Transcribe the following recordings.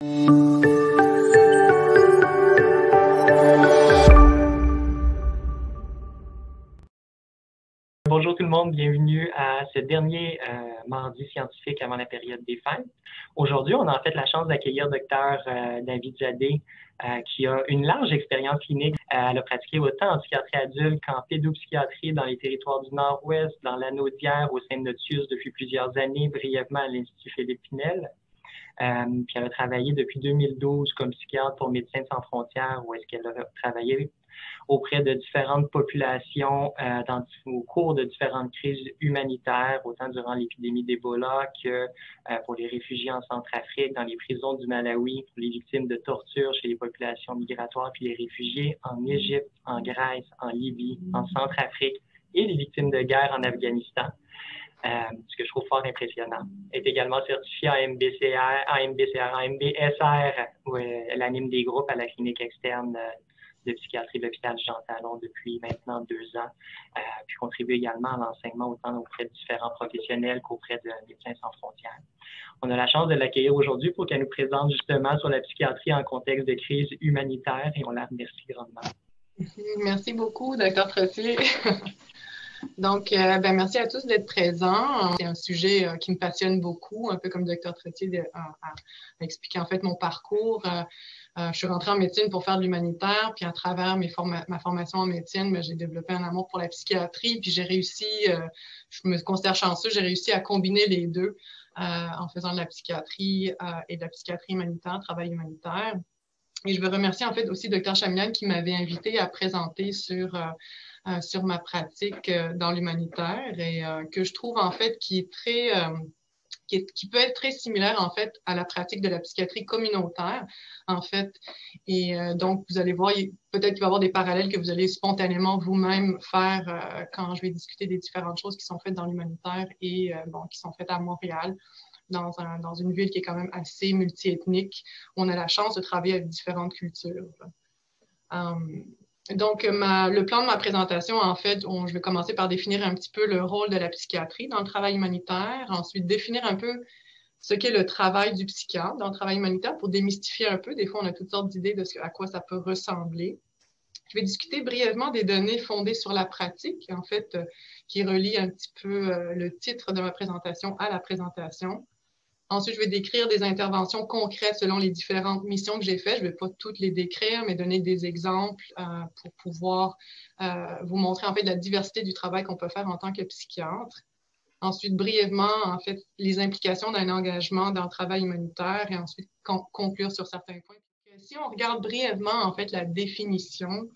Bonjour tout le monde, bienvenue à ce dernier mardi scientifique avant la période des fêtes. Aujourd'hui, on a en fait la chance d'accueillir Dr David Jadé, qui a une large expérience clinique. Elle a pratiqué autant en psychiatrie adulte qu'en pédopsychiatrie dans les territoires du Nord-Ouest, dans l'Anneau-Dière, au Saint-Notius depuis plusieurs années, brièvement à l'Institut Philippe Pinel. Puis elle a travaillé depuis 2012 comme psychiatre pour Médecins sans frontières, où est-ce qu'elle a travaillé auprès de différentes populations au cours de différentes crises humanitaires, autant durant l'épidémie d'Ebola que pour les réfugiés en Centrafrique, dans les prisons du Malawi, pour les victimes de torture chez les populations migratoires, puis les réfugiés en Égypte, en Grèce, en Libye, en Centrafrique et les victimes de guerre en Afghanistan. Ce que je trouve fort impressionnant. Elle est également certifiée en MBSR, où elle anime des groupes à la clinique externe de psychiatrie de l'hôpital Jean Talon depuis maintenant 2 ans, puis contribue également à l'enseignement autant auprès de différents professionnels qu'auprès de Médecins sans frontières. On a la chance de l'accueillir aujourd'hui pour qu'elle nous présente justement sur la psychiatrie en contexte de crise humanitaire et on la remercie grandement. Merci beaucoup, Dr Trottier. Donc, merci à tous d'être présents. C'est un sujet qui me passionne beaucoup, un peu comme Dr Trottier a expliqué en fait mon parcours. Je suis rentrée en médecine pour faire de l'humanitaire, puis à travers ma formation en médecine, j'ai développé un amour pour la psychiatrie, puis j'ai réussi, je me considère chanceuse, j'ai réussi à combiner les deux en faisant de la psychiatrie et de la psychiatrie humanitaire, travail humanitaire. Et je veux remercier en fait aussi Dr Chamian qui m'avait invité à présenter sur ma pratique dans l'humanitaire et que je trouve en fait qui peut être très similaire en fait à la pratique de la psychiatrie communautaire en fait. Et donc vous allez voir, peut-être qu'il va y avoir des parallèles que vous allez spontanément vous-même faire quand je vais discuter des différentes choses qui sont faites dans l'humanitaire et qui sont faites à Montréal. Dans une ville qui est quand même assez multiethnique. On a la chance de travailler avec différentes cultures. Donc, le plan de ma présentation, en fait, je vais commencer par définir un petit peu le rôle de la psychiatrie dans le travail humanitaire, ensuite définir un peu ce qu'est le travail du psychiatre dans le travail humanitaire pour démystifier un peu. Des fois, on a toutes sortes d'idées de à quoi ça peut ressembler. Je vais discuter brièvement des données fondées sur la pratique, en fait, qui relie un petit peu le titre de ma présentation à la présentation. Ensuite, je vais décrire des interventions concrètes selon les différentes missions que j'ai faites. Je ne vais pas toutes les décrire, mais donner des exemples pour pouvoir vous montrer en fait la diversité du travail qu'on peut faire en tant que psychiatre. Ensuite, brièvement, en fait, les implications d'un engagement dans le travail humanitaire et ensuite conclure sur certains points. Si on regarde brièvement, en fait, la définition,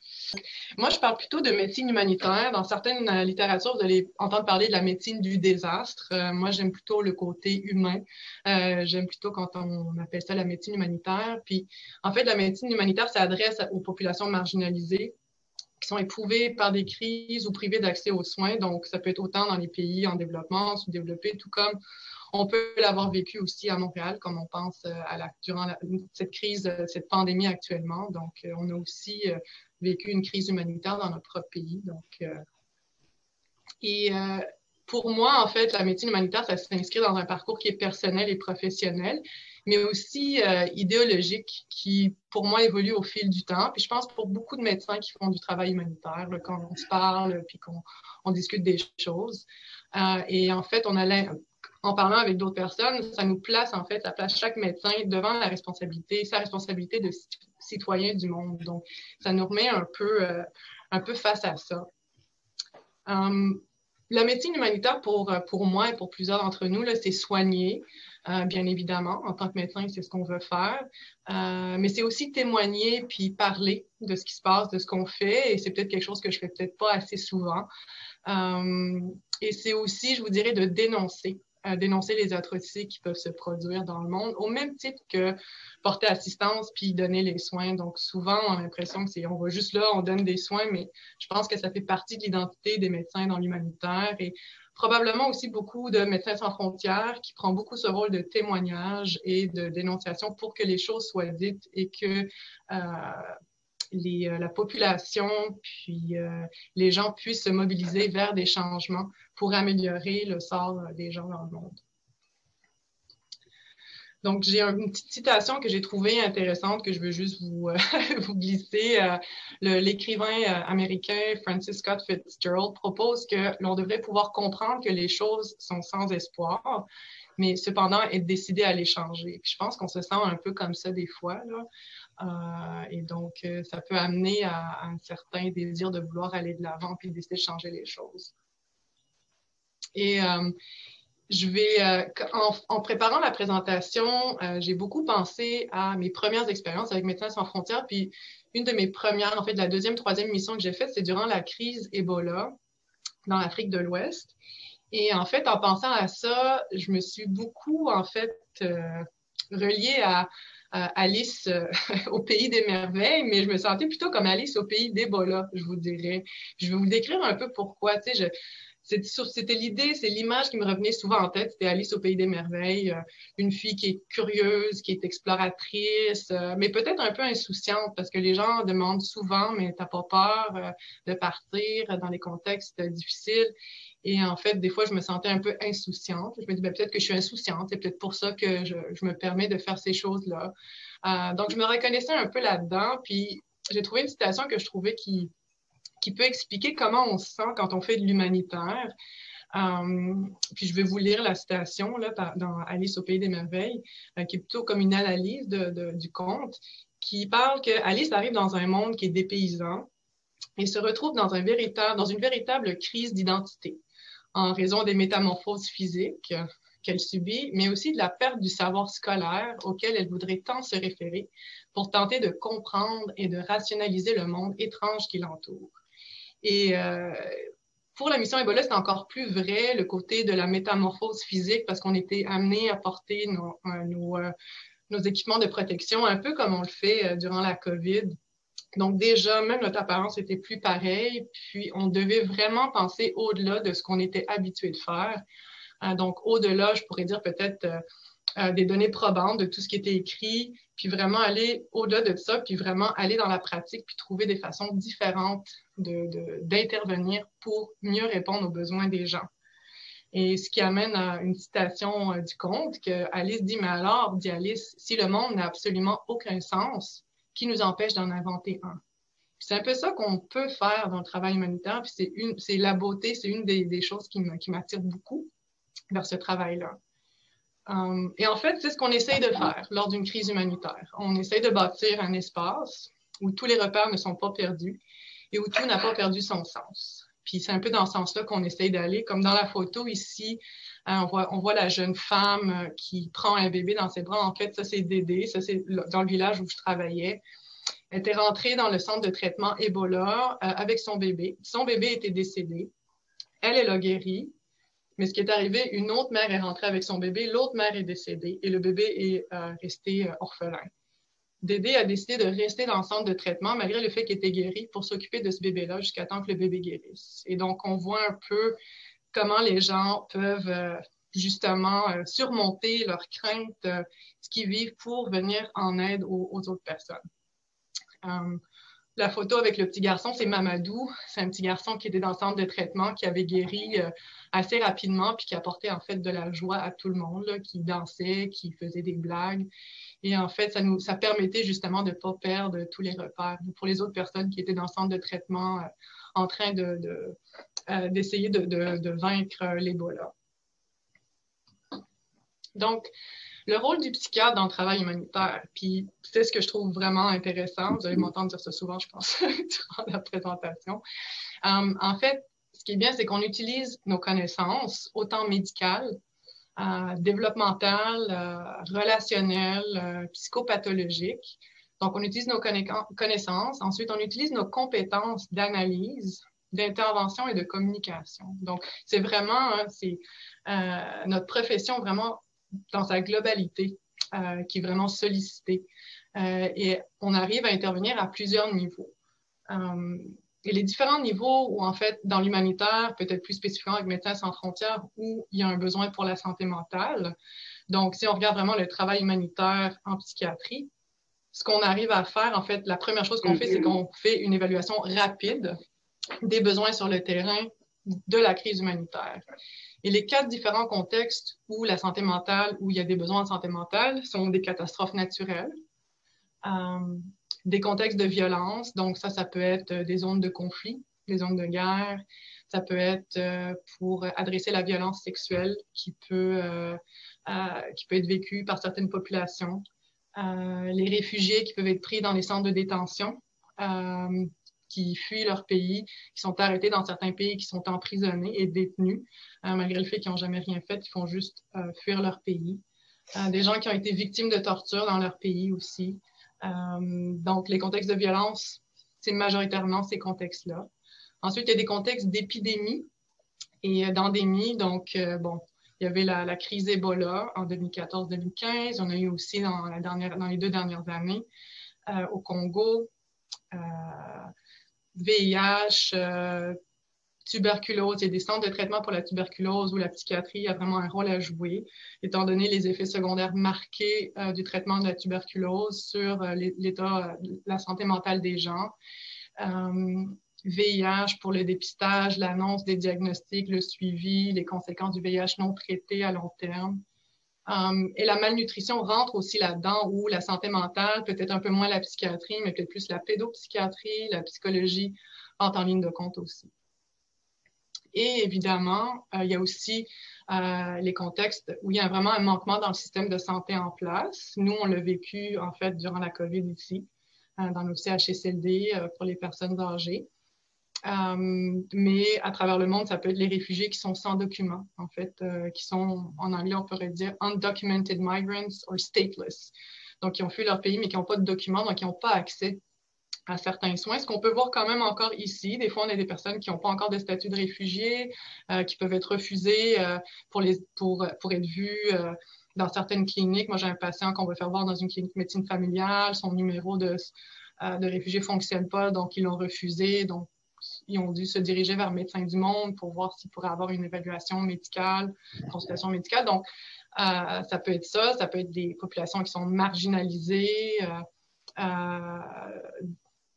moi, je parle plutôt de médecine humanitaire. Dans certaines littératures, vous allez entendre parler de la médecine du désastre. Moi, j'aime plutôt le côté humain. J'aime plutôt quand on appelle ça la médecine humanitaire. Puis, en fait, la médecine humanitaire s'adresse aux populations marginalisées qui sont éprouvées par des crises ou privées d'accès aux soins. Donc, ça peut être autant dans les pays en développement, sous-développés, tout comme on peut l'avoir vécu aussi à Montréal, comme on pense durant cette crise, cette pandémie actuellement. Donc, on a aussi vécu une crise humanitaire dans notre propre pays. Donc, pour moi, en fait, la médecine humanitaire, ça s'inscrit dans un parcours qui est personnel et professionnel, mais aussi idéologique, qui, pour moi, évolue au fil du temps. Puis je pense pour beaucoup de médecins qui font du travail humanitaire, là, quand on se parle, puis qu'on discute des choses. Et en fait, en parlant avec d'autres personnes, ça nous place, en fait, ça place chaque médecin devant sa responsabilité de citoyen du monde. Donc, ça nous remet un peu face à ça. La médecine humanitaire, pour moi et pour plusieurs d'entre nous, c'est soigner, bien évidemment. En tant que médecin, c'est ce qu'on veut faire. Mais c'est aussi témoigner puis parler de ce qui se passe, de ce qu'on fait. Et c'est peut-être quelque chose que je fais peut-être pas assez souvent. Et c'est aussi, je vous dirais, de dénoncer les atrocités qui peuvent se produire dans le monde, au même titre que porter assistance puis donner les soins. Donc, souvent, on a l'impression que on va juste là, on donne des soins, mais je pense que ça fait partie de l'identité des médecins dans l'humanitaire et probablement aussi beaucoup de Médecins sans frontières qui prend beaucoup ce rôle de témoignage et de dénonciation pour que les choses soient dites et que la population, puis les gens puissent se mobiliser vers des changements pour améliorer le sort des gens dans le monde. Donc, j'ai une petite citation que j'ai trouvée intéressante que je veux juste vous, vous glisser. L'écrivain américain Francis Scott Fitzgerald propose que l'on devrait pouvoir comprendre que les choses sont sans espoir, mais cependant être décidé à les changer. Puis je pense qu'on se sent un peu comme ça des fois, là. Et donc, ça peut amener à un certain désir de vouloir aller de l'avant puis décider de changer les choses. Et en préparant la présentation, j'ai beaucoup pensé à mes premières expériences avec Médecins sans frontières. Puis une de mes premières, en fait, la deuxième, troisième mission que j'ai faite, c'est durant la crise Ebola dans l'Afrique de l'Ouest. Et en fait, en pensant à ça, je me suis beaucoup, en fait, reliée à Alice au pays des merveilles, mais je me sentais plutôt comme Alice au pays d'Ebola, je vous dirais. Je vais vous décrire un peu pourquoi. Tu sais, c'était l'idée, c'est l'image qui me revenait souvent en tête. C'était Alice au pays des merveilles, une fille qui est curieuse, qui est exploratrice, mais peut-être un peu insouciante parce que les gens demandent souvent, mais t'as pas peur de partir dans des contextes difficiles. Et en fait, des fois, je me sentais un peu insouciante. Je me dis, ben, peut-être que je suis insouciante. C'est peut-être pour ça que je me permets de faire ces choses-là. Donc, je me reconnaissais un peu là-dedans. Puis, j'ai trouvé une citation que je trouvais qui peut expliquer comment on se sent quand on fait de l'humanitaire. Puis je vais vous lire la citation là, dans Alice au pays des merveilles, qui est plutôt comme une analyse du conte, qui parle que Alice arrive dans un monde qui est dépaysant et se retrouve dans une véritable crise d'identité en raison des métamorphoses physiques qu'elle subit, mais aussi de la perte du savoir scolaire auquel elle voudrait tant se référer pour tenter de comprendre et de rationaliser le monde étrange qui l'entoure. Et pour la mission Ebola, c'est encore plus vrai, le côté de la métamorphose physique, parce qu'on était amené à porter nos équipements de protection, un peu comme on le fait durant la COVID. Donc déjà, même notre apparence était plus pareille, puis on devait vraiment penser au-delà de ce qu'on était habitué de faire. Donc au-delà, je pourrais dire peut-être des données probantes de tout ce qui était écrit, puis vraiment aller au-delà de ça, puis vraiment aller dans la pratique, puis trouver des façons différentes d'intervenir pour mieux répondre aux besoins des gens. Et ce qui amène à une citation du conte que Alice dit, mais alors, dit Alice, si le monde n'a absolument aucun sens, qui nous empêche d'en inventer un? C'est un peu ça qu'on peut faire dans le travail humanitaire, puis c'est la beauté, c'est une des choses qui m'attire beaucoup vers ce travail-là. Et en fait, c'est ce qu'on essaye de faire lors d'une crise humanitaire. On essaye de bâtir un espace où tous les repères ne sont pas perdus et où tout n'a pas perdu son sens. Puis c'est un peu dans ce sens-là qu'on essaye d'aller. Comme dans la photo ici, on voit la jeune femme qui prend un bébé dans ses bras. En fait, ça, c'est Dédé. Ça, c'est dans le village où je travaillais. Elle était rentrée dans le centre de traitement Ebola avec son bébé. Son bébé était décédé. Elle a guéri. Mais ce qui est arrivé, une autre mère est rentrée avec son bébé, l'autre mère est décédée et le bébé est resté orphelin. Dédé a décidé de rester dans le centre de traitement malgré le fait qu'il était guéri pour s'occuper de ce bébé-là jusqu'à temps que le bébé guérisse. Et donc, on voit un peu comment les gens peuvent justement surmonter leurs craintes, ce qu'ils vivent pour venir en aide aux autres personnes. La photo avec le petit garçon, c'est Mamadou. C'est un petit garçon qui était dans le centre de traitement, qui avait guéri assez rapidement, puis qui apportait en fait de la joie à tout le monde, là, qui dansait, qui faisait des blagues. Et en fait, ça permettait justement de ne pas perdre tous les repères pour les autres personnes qui étaient dans le centre de traitement en train d'essayer de vaincre l'Ebola. Donc, le rôle du psychiatre dans le travail humanitaire, puis c'est ce que je trouve vraiment intéressant, vous allez m'entendre dire ça souvent, je pense, durant la présentation. En fait, ce qui est bien, c'est qu'on utilise nos connaissances, autant médicales, développementales, relationnelles, psychopathologiques. Donc, on utilise nos connaissances. Ensuite, on utilise nos compétences d'analyse, d'intervention et de communication. Donc, c'est vraiment, notre profession vraiment dans sa globalité, qui est vraiment sollicitée. Et on arrive à intervenir à plusieurs niveaux. Et les différents niveaux où, en fait, dans l'humanitaire, peut-être plus spécifiquement avec Médecins sans frontières, où il y a un besoin pour la santé mentale. Donc, si on regarde vraiment le travail humanitaire en psychiatrie, ce qu'on arrive à faire, en fait, la première chose qu'on fait, c'est qu'on fait une évaluation rapide des besoins sur le terrain de la crise humanitaire. Et les 4 différents contextes où la santé mentale, où il y a des besoins en santé mentale, sont des catastrophes naturelles, des contextes de violence, donc ça peut être des zones de conflit, des zones de guerre, ça peut être pour adresser la violence sexuelle qui peut être vécue par certaines populations, les réfugiés qui peuvent être pris dans les centres de détention, qui fuient leur pays, qui sont arrêtés dans certains pays, qui sont emprisonnés et détenus, malgré le fait qu'ils n'ont jamais rien fait, ils font juste fuir leur pays. Des gens qui ont été victimes de torture dans leur pays aussi. Donc, les contextes de violence, c'est majoritairement ces contextes-là. Ensuite, il y a des contextes d'épidémie et d'endémie. Donc, bon, il y avait la crise Ebola en 2014-2015. On a eu aussi dans les 2 dernières années au Congo, VIH, tuberculose. Il y a des centres de traitement pour la tuberculose où la psychiatrie a vraiment un rôle à jouer, étant donné les effets secondaires marqués du traitement de la tuberculose sur l'état, la santé mentale des gens. VIH pour le dépistage, l'annonce des diagnostics, le suivi, les conséquences du VIH non traité à long terme. Et la malnutrition rentre aussi là-dedans, où la santé mentale, peut-être un peu moins la psychiatrie, mais peut-être plus la pédopsychiatrie, la psychologie entre en ligne de compte aussi. Et évidemment, il y a aussi les contextes où il y a vraiment un manquement dans le système de santé en place. Nous, on l'a vécu en fait durant la COVID ici, dans nos CHSLD pour les personnes âgées. Mais à travers le monde, ça peut être les réfugiés qui sont sans documents, en fait, qui sont, en anglais, on pourrait dire undocumented migrants or stateless. Donc, qui ont fui leur pays, mais qui n'ont pas de documents, donc qui n'ont pas accès à certains soins. Ce qu'on peut voir quand même encore ici, des fois, on a des personnes qui n'ont pas encore de statut de réfugié, qui peuvent être refusées pour être vues dans certaines cliniques. Moi, j'ai un patient qu'on va faire voir dans une clinique médecine familiale, son numéro de réfugié ne fonctionne pas, donc ils l'ont refusé. Donc, ils ont dû se diriger vers Médecins du Monde pour voir s'ils pourraient avoir une évaluation médicale, consultation médicale. Donc, ça peut être ça peut être des populations qui sont marginalisées,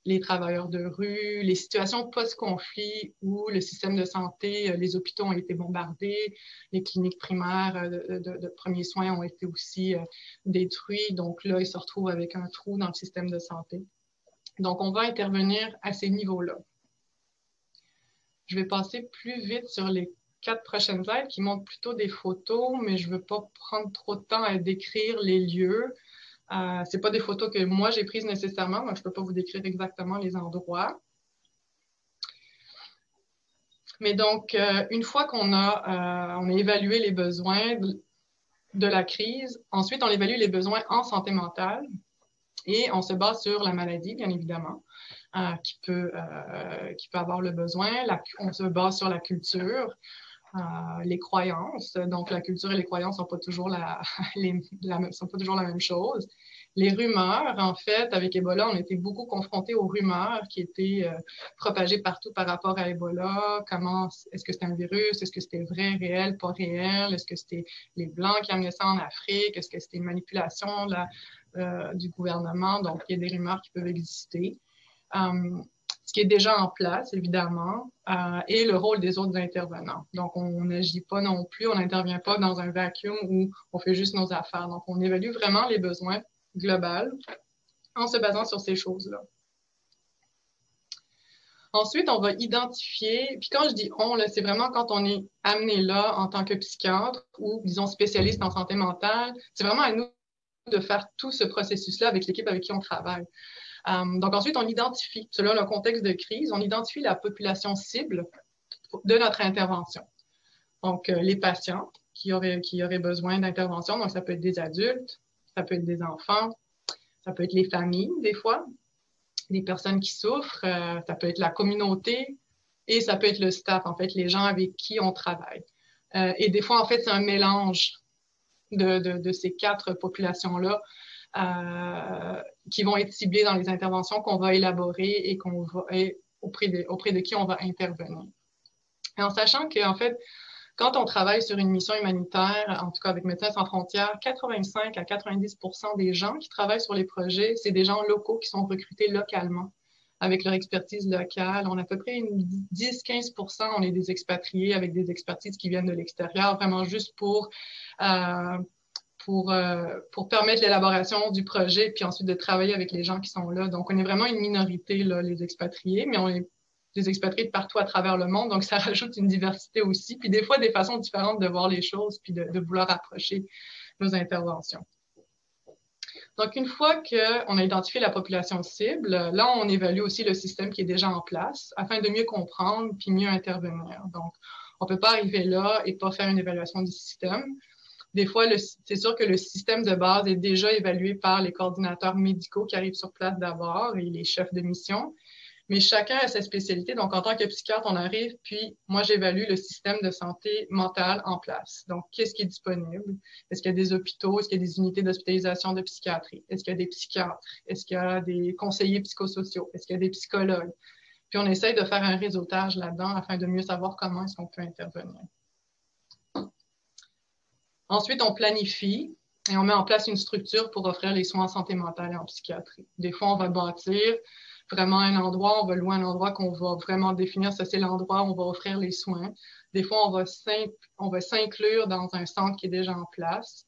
les travailleurs de rue, les situations post-conflit où le système de santé, les hôpitaux ont été bombardés, les cliniques primaires de premiers soins ont été aussi détruits. Donc là, ils se retrouvent avec un trou dans le système de santé. Donc, on va intervenir à ces niveaux-là. Je vais passer plus vite sur les 4 prochaines slides qui montrent plutôt des photos, mais je ne veux pas prendre trop de temps à décrire les lieux. Ce n'est pas des photos que moi j'ai prises nécessairement, donc je ne peux pas vous décrire exactement les endroits. Mais donc, une fois qu'on a évalué les besoins de la crise, ensuite on évalue les besoins en santé mentale et on se base sur la maladie, bien évidemment. Qui peut avoir le besoin. On se base sur la culture, les croyances. Donc, la culture et les croyances ne sont pas toujours sont pas toujours la même chose. Les rumeurs, en fait, avec Ebola, on était beaucoup confrontés aux rumeurs qui étaient propagées partout par rapport à Ebola. Est-ce que c'était un virus? Est-ce que c'était vrai, réel, pas réel? Est-ce que c'était les Blancs qui amenaient ça en Afrique? Est-ce que c'était une manipulation du gouvernement? Donc, il y a des rumeurs qui peuvent exister. Ce qui est déjà en place, évidemment, et le rôle des autres intervenants. Donc, on n'agit pas non plus, on n'intervient pas dans un vacuum où on fait juste nos affaires. Donc, on évalue vraiment les besoins globaux en se basant sur ces choses-là. Ensuite, on va identifier, puis quand je dis on, c'est vraiment quand on est amené là en tant que psychiatre ou, disons, spécialiste en santé mentale, c'est vraiment à nous de faire tout ce processus-là avec l'équipe avec qui on travaille. Donc ensuite, on identifie, selon le contexte de crise, on identifie la population cible de notre intervention. Donc, les patients qui auraient besoin d'intervention, donc ça peut être des adultes, ça peut être des enfants, ça peut être les familles, des fois, des personnes qui souffrent, ça peut être la communauté et ça peut être le staff, en fait, les gens avec qui on travaille. Et des fois, en fait, c'est un mélange de ces 4 populations-là qui vont être ciblées dans les interventions qu'on va élaborer et auprès de qui on va intervenir. Et en sachant qu'en fait, quand on travaille sur une mission humanitaire, en tout cas avec Médecins sans frontières, 85 à 90 % des gens qui travaillent sur les projets, c'est des gens locaux qui sont recrutés localement avec leur expertise locale. On a à peu près 10-15%, on est des expatriés avec des expertises qui viennent de l'extérieur, vraiment juste pour permettre l'élaboration du projet, puis ensuite de travailler avec les gens qui sont là. Donc, on est vraiment une minorité, là, les expatriés, mais on est des expatriés de partout à travers le monde, donc ça rajoute une diversité aussi, puis des fois des façons différentes de voir les choses, puis de vouloir approcher nos interventions. Donc, une fois qu'on a identifié la population cible, là, on évalue aussi le système qui est déjà en place afin de mieux comprendre puis mieux intervenir. Donc, on ne peut pas arriver là et pas faire une évaluation du système. Des fois, c'est sûr que le système de base est déjà évalué par les coordinateurs médicaux qui arrivent sur place d'abord et les chefs de mission. Mais chacun a sa spécialité. Donc, en tant que psychiatre, on arrive, puis moi, j'évalue le système de santé mentale en place. Donc, qu'est-ce qui est disponible? Est-ce qu'il y a des hôpitaux? Est-ce qu'il y a des unités d'hospitalisation de psychiatrie? Est-ce qu'il y a des psychiatres? Est-ce qu'il y a des conseillers psychosociaux? Est-ce qu'il y a des psychologues? Puis, on essaye de faire un réseautage là-dedans afin de mieux savoir comment est-ce qu'on peut intervenir. Ensuite, on planifie et on met en place une structure pour offrir les soins en santé mentale et en psychiatrie. Des fois, on va bâtir vraiment un endroit, on va louer un endroit qu'on va vraiment définir, ça c'est l'endroit où on va offrir les soins. Des fois, on va s'inclure dans un centre qui est déjà en place.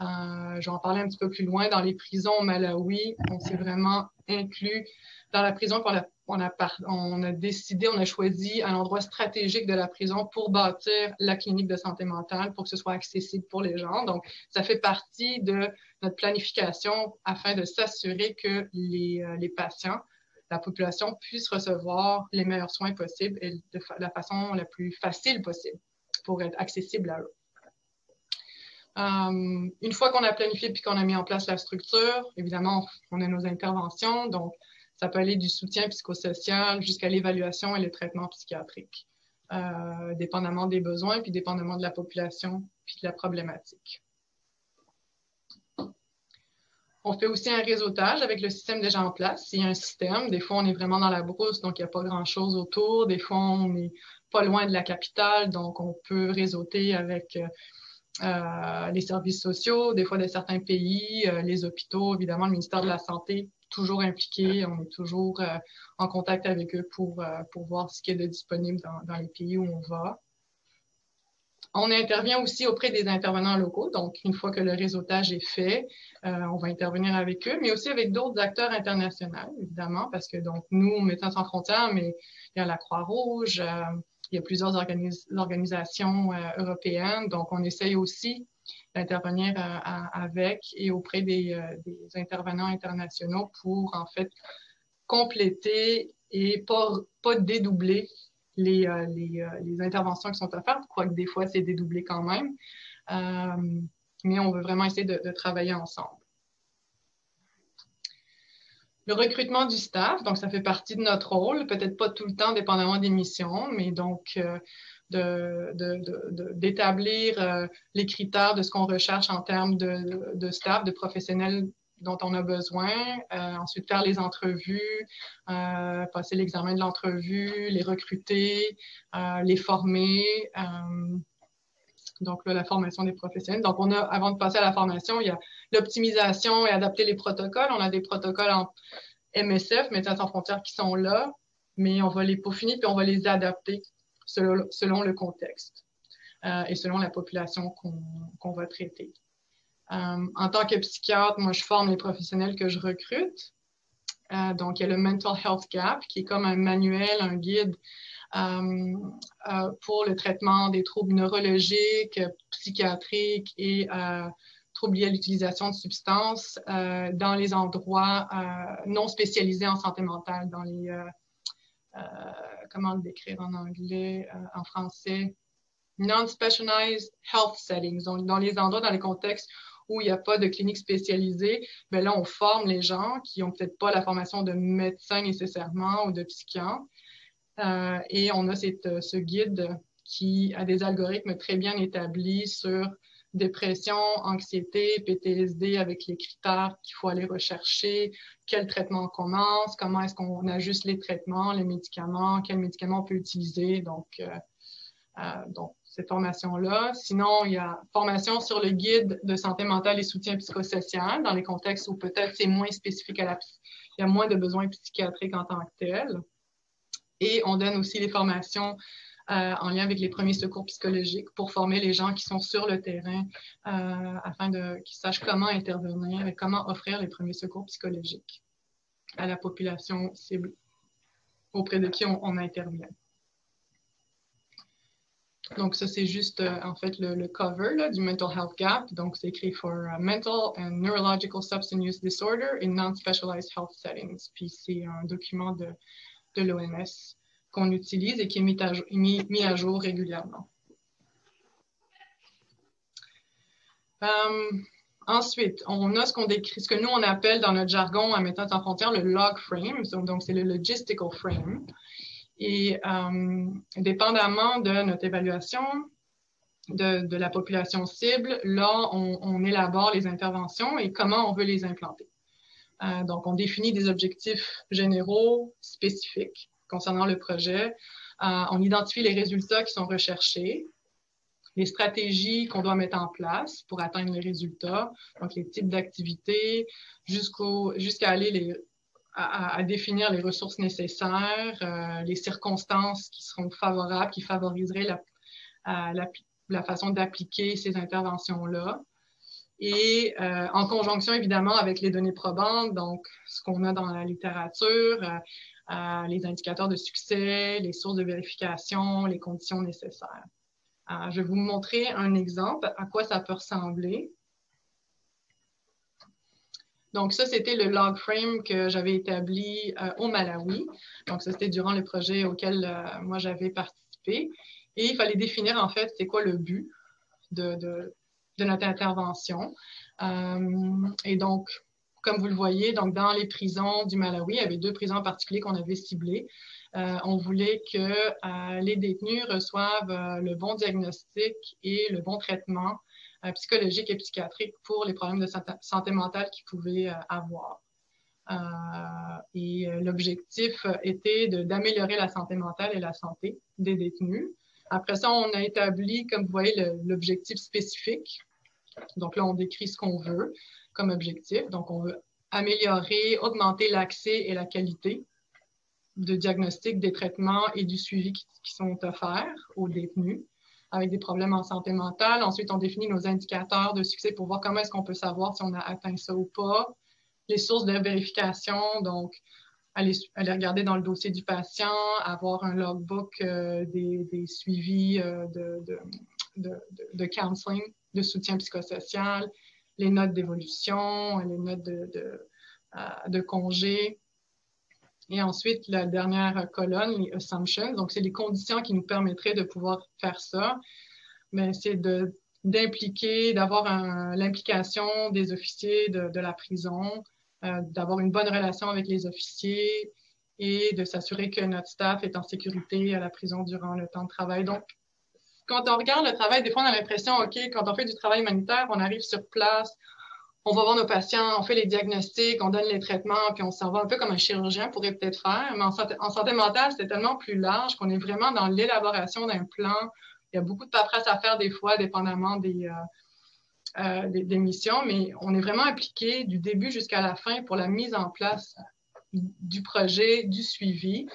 Je vais en parler un petit peu plus loin. Dans les prisons au Malawi, on s'est vraiment inclus dans la prison. On a décidé, on a choisi un endroit stratégique de la prison pour bâtir la clinique de santé mentale pour que ce soit accessible pour les gens. Donc, ça fait partie de notre planification afin de s'assurer que les patients, la population puisse recevoir les meilleurs soins possibles et de la façon la plus facile possible pour être accessible à eux. Une fois qu'on a planifié puis qu'on a mis en place la structure, évidemment, on a nos interventions. Donc, ça peut aller du soutien psychosocial jusqu'à l'évaluation et le traitement psychiatrique, dépendamment des besoins puis dépendamment de la population puis de la problématique. On fait aussi un réseautage avec le système déjà en place. S'il y a un système, des fois, on est vraiment dans la brousse, donc il n'y a pas grand-chose autour. Des fois, on n'est pas loin de la capitale, donc on peut réseauter avec les services sociaux, des fois de certains pays, les hôpitaux, évidemment, le ministère de la Santé, toujours impliqué. On est toujours en contact avec eux pour voir ce qui est de disponible dans les pays où on va. On intervient aussi auprès des intervenants locaux. Donc, une fois que le réseautage est fait, on va intervenir avec eux, mais aussi avec d'autres acteurs internationaux, évidemment, parce que donc nous, Médecins sans frontières, mais il y a la Croix-Rouge, il y a plusieurs organisations européennes. Donc, on essaye aussi d'intervenir avec et auprès des intervenants internationaux pour, en fait, compléter et pas dédoubler les interventions qui sont offertes, quoique des fois, c'est dédoublé quand même. Mais on veut vraiment essayer de travailler ensemble. Le recrutement du staff, donc ça fait partie de notre rôle, peut-être pas tout le temps, dépendamment des missions, mais donc d'établir les critères de ce qu'on recherche en termes de staff, de professionnels dont on a besoin, ensuite faire les entrevues, passer l'examen de l'entrevue, les recruter, les former. Donc, là, la formation des professionnels. Donc, avant de passer à la formation, il y a l'optimisation et adapter les protocoles. On a des protocoles en MSF, Médecins sans frontières, qui sont là, mais on va les peaufiner puis on va les adapter selon le contexte et selon la population qu'on va traiter. En tant que psychiatre, moi, je forme les professionnels que je recrute. Donc, il y a le Mental Health Gap, qui est comme un manuel, un guide pour le traitement des troubles neurologiques, psychiatriques et troubles liés à l'utilisation de substances dans les endroits non spécialisés en santé mentale, dans les, comment le décrire en anglais, en français, non-specialized health settings, donc dans les endroits, dans les contextes où il n'y a pas de clinique spécialisée, bien là, on forme les gens qui n'ont peut-être pas la formation de médecin nécessairement ou de psychiatre. Et on a ce guide qui a des algorithmes très bien établis sur dépression, anxiété, PTSD avec les critères qu'il faut aller rechercher, quel traitement on commence, comment est-ce qu'on ajuste les traitements, les médicaments, quels médicaments on peut utiliser. Donc cette formation-là. Sinon, il y a formation sur le guide de santé mentale et soutien psychosocial dans les contextes où peut-être c'est moins spécifique il y a moins de besoins psychiatriques en tant que tels. Et on donne aussi les formations en lien avec les premiers secours psychologiques pour former les gens qui sont sur le terrain afin qu'ils sachent comment intervenir et comment offrir les premiers secours psychologiques à la population cible auprès de qui on intervient. Donc, ça, c'est juste, en fait, le cover là, du Mental Health Gap. Donc, c'est écrit for Mental and Neurological Substance Use Disorder in Non-Specialized Health Settings. Puis, c'est un document de l'OMS qu'on utilise et qui est mis à jour régulièrement. Ensuite, on a ce que nous, on appelle dans notre jargon à Médecins sans frontières le log frame. Donc, c'est le logistical frame. Et dépendamment de notre évaluation de la population cible, là, on élabore les interventions et comment on veut les implanter. Donc, on définit des objectifs généraux spécifiques concernant le projet. On identifie les résultats qui sont recherchés, les stratégies qu'on doit mettre en place pour atteindre les résultats, donc les types d'activités, jusqu'à aller à définir les ressources nécessaires, les circonstances qui seront favorables, qui favoriseraient la façon d'appliquer ces interventions-là. Et en conjonction, évidemment, avec les données probantes, donc ce qu'on a dans la littérature, les indicateurs de succès, les sources de vérification, les conditions nécessaires. Je vais vous montrer un exemple à quoi ça peut ressembler. Donc, ça, c'était le log frame que j'avais établi au Malawi. Donc, ça, c'était durant le projet auquel moi, j'avais participé. Et il fallait définir, en fait, c'est quoi le but de notre intervention. Et donc, comme vous le voyez, donc dans les prisons du Malawi, il y avait 2 prisons en particulier qu'on avait ciblées. On voulait que les détenus reçoivent le bon diagnostic et le bon traitement psychologique et psychiatrique pour les problèmes de santé mentale qu'ils pouvaient avoir. Et l'objectif était d'améliorer la santé mentale et la santé des détenus. Après ça, on a établi, comme vous voyez, l'objectif spécifique. Donc là, on décrit ce qu'on veut comme objectif. Donc, on veut améliorer, augmenter l'accès et la qualité de diagnostic, des traitements et du suivi qui sont offerts aux détenus avec des problèmes en santé mentale. Ensuite, on définit nos indicateurs de succès pour voir comment est-ce qu'on peut savoir si on a atteint ça ou pas. Les sources de vérification, donc aller regarder dans le dossier du patient, avoir un logbook des suivis de counseling, de soutien psychosocial, les notes d'évolution, les notes de congé. Et ensuite, la dernière colonne, les assumptions. Donc, c'est les conditions qui nous permettraient de pouvoir faire ça. Mais c'est d'impliquer, d'avoir l'implication des officiers de la prison, d'avoir une bonne relation avec les officiers et de s'assurer que notre staff est en sécurité à la prison durant le temps de travail. Donc, quand on regarde le travail, des fois, on a l'impression, OK, quand on fait du travail humanitaire, on arrive sur place, on va voir nos patients, on fait les diagnostics, on donne les traitements, puis on s'en va un peu comme un chirurgien pourrait peut-être faire. Mais en santé mentale, c'est tellement plus large qu'on est vraiment dans l'élaboration d'un plan. Il y a beaucoup de paperasse à faire des fois, dépendamment des missions, mais on est vraiment impliqué du début jusqu'à la fin pour la mise en place du projet, du suivi.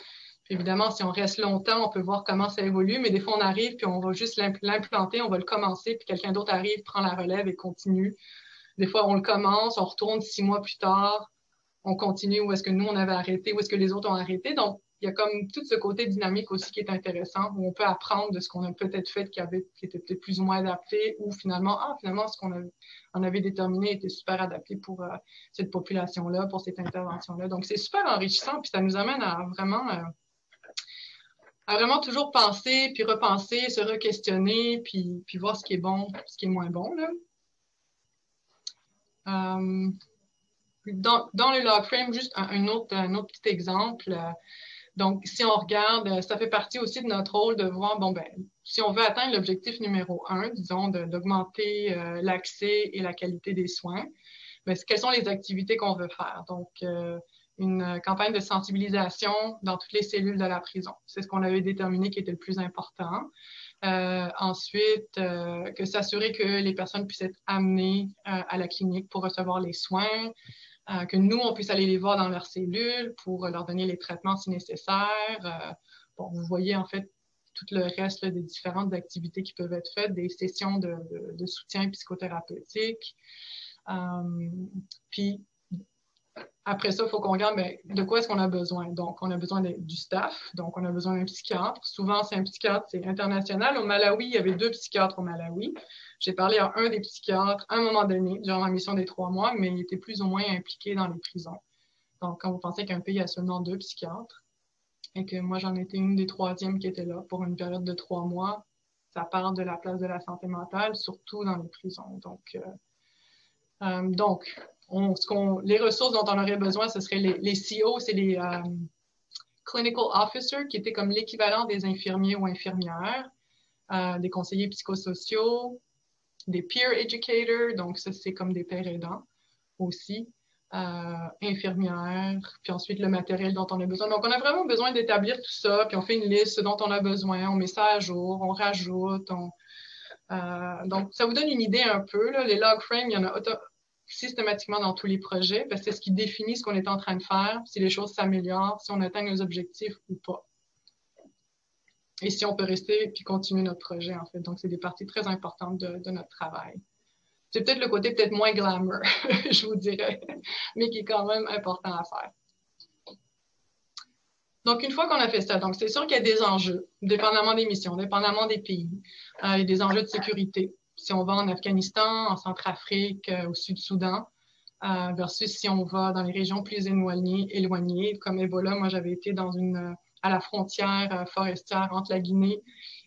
Puis évidemment, si on reste longtemps, on peut voir comment ça évolue, mais des fois, on arrive, puis on va juste l'implanter, on va le commencer, puis quelqu'un d'autre arrive, prend la relève et continue. Des fois, on le commence, on retourne 6 mois plus tard, on continue où est-ce que nous, on avait arrêté, où est-ce que les autres ont arrêté. Donc, il y a comme tout ce côté dynamique aussi qui est intéressant, où on peut apprendre de ce qu'on a peut-être fait qui était peut-être plus ou moins adapté, ou finalement, ce qu'on avait déterminé était super adapté pour cette population-là, pour cette intervention-là. Donc, c'est super enrichissant, puis ça nous amène à vraiment toujours penser, puis repenser, se re-questionner, puis voir ce qui est bon, ce qui est moins bon, là. Dans le log frame, juste un autre petit exemple. Donc, si on regarde, ça fait partie aussi de notre rôle de voir, si on veut atteindre l'objectif numéro 1, disons, d'augmenter l'accès et la qualité des soins, quelles sont les activités qu'on veut faire? Donc, une campagne de sensibilisation dans toutes les cellules de la prison. C'est ce qu'on avait déterminé qui était le plus important. Ensuite, que s'assurer que les personnes puissent être amenées à la clinique pour recevoir les soins, que nous, on puisse aller les voir dans leurs cellules pour leur donner les traitements si nécessaire. Bon, vous voyez en fait tout le reste là, des différentes activités qui peuvent être faites, des sessions de soutien psychothérapeutique. Puis après ça, il faut qu'on regarde de quoi est-ce qu'on a besoin. Donc, on a besoin du staff, donc on a besoin d'un psychiatre. Souvent, c'est un psychiatre, c'est international. Au Malawi, il y avait 2 psychiatres au Malawi. J'ai parlé à un des psychiatres à un moment donné, durant ma mission des 3 mois, mais il était plus ou moins impliqué dans les prisons. Donc, quand vous pensez qu'un pays a seulement 2 psychiatres, et que moi, j'en étais une des 3e qui était là pour une période de 3 mois, ça parle de la place de la santé mentale, surtout dans les prisons. Donc, les ressources dont on aurait besoin, ce seraient les CO, c'est les Clinical Officers, qui étaient comme l'équivalent des infirmiers ou infirmières, des conseillers psychosociaux, des Peer Educators, donc ça, c'est comme des pères aidants aussi, infirmières, puis ensuite le matériel dont on a besoin. Donc, on a vraiment besoin d'établir tout ça, puis on fait une liste dont on a besoin, on met ça à jour, on rajoute, donc, ça vous donne une idée un peu, là. Les log frames, il y en a systématiquement dans tous les projets, parce que c'est ce qui définit ce qu'on est en train de faire, si les choses s'améliorent, si on atteint nos objectifs ou pas. Et si on peut rester puis continuer notre projet, en fait. Donc, c'est des parties très importantes de notre travail. C'est peut-être le côté peut-être moins glamour, je vous dirais, mais qui est quand même important à faire. Donc, une fois qu'on a fait ça, donc c'est sûr qu'il y a des enjeux, dépendamment des missions, dépendamment des pays. Il y a des enjeux de sécurité. Si on va en Afghanistan, en Centrafrique, au Sud-Soudan, versus si on va dans les régions plus éloignées, comme Ebola. Moi, j'avais été à la frontière forestière entre la Guinée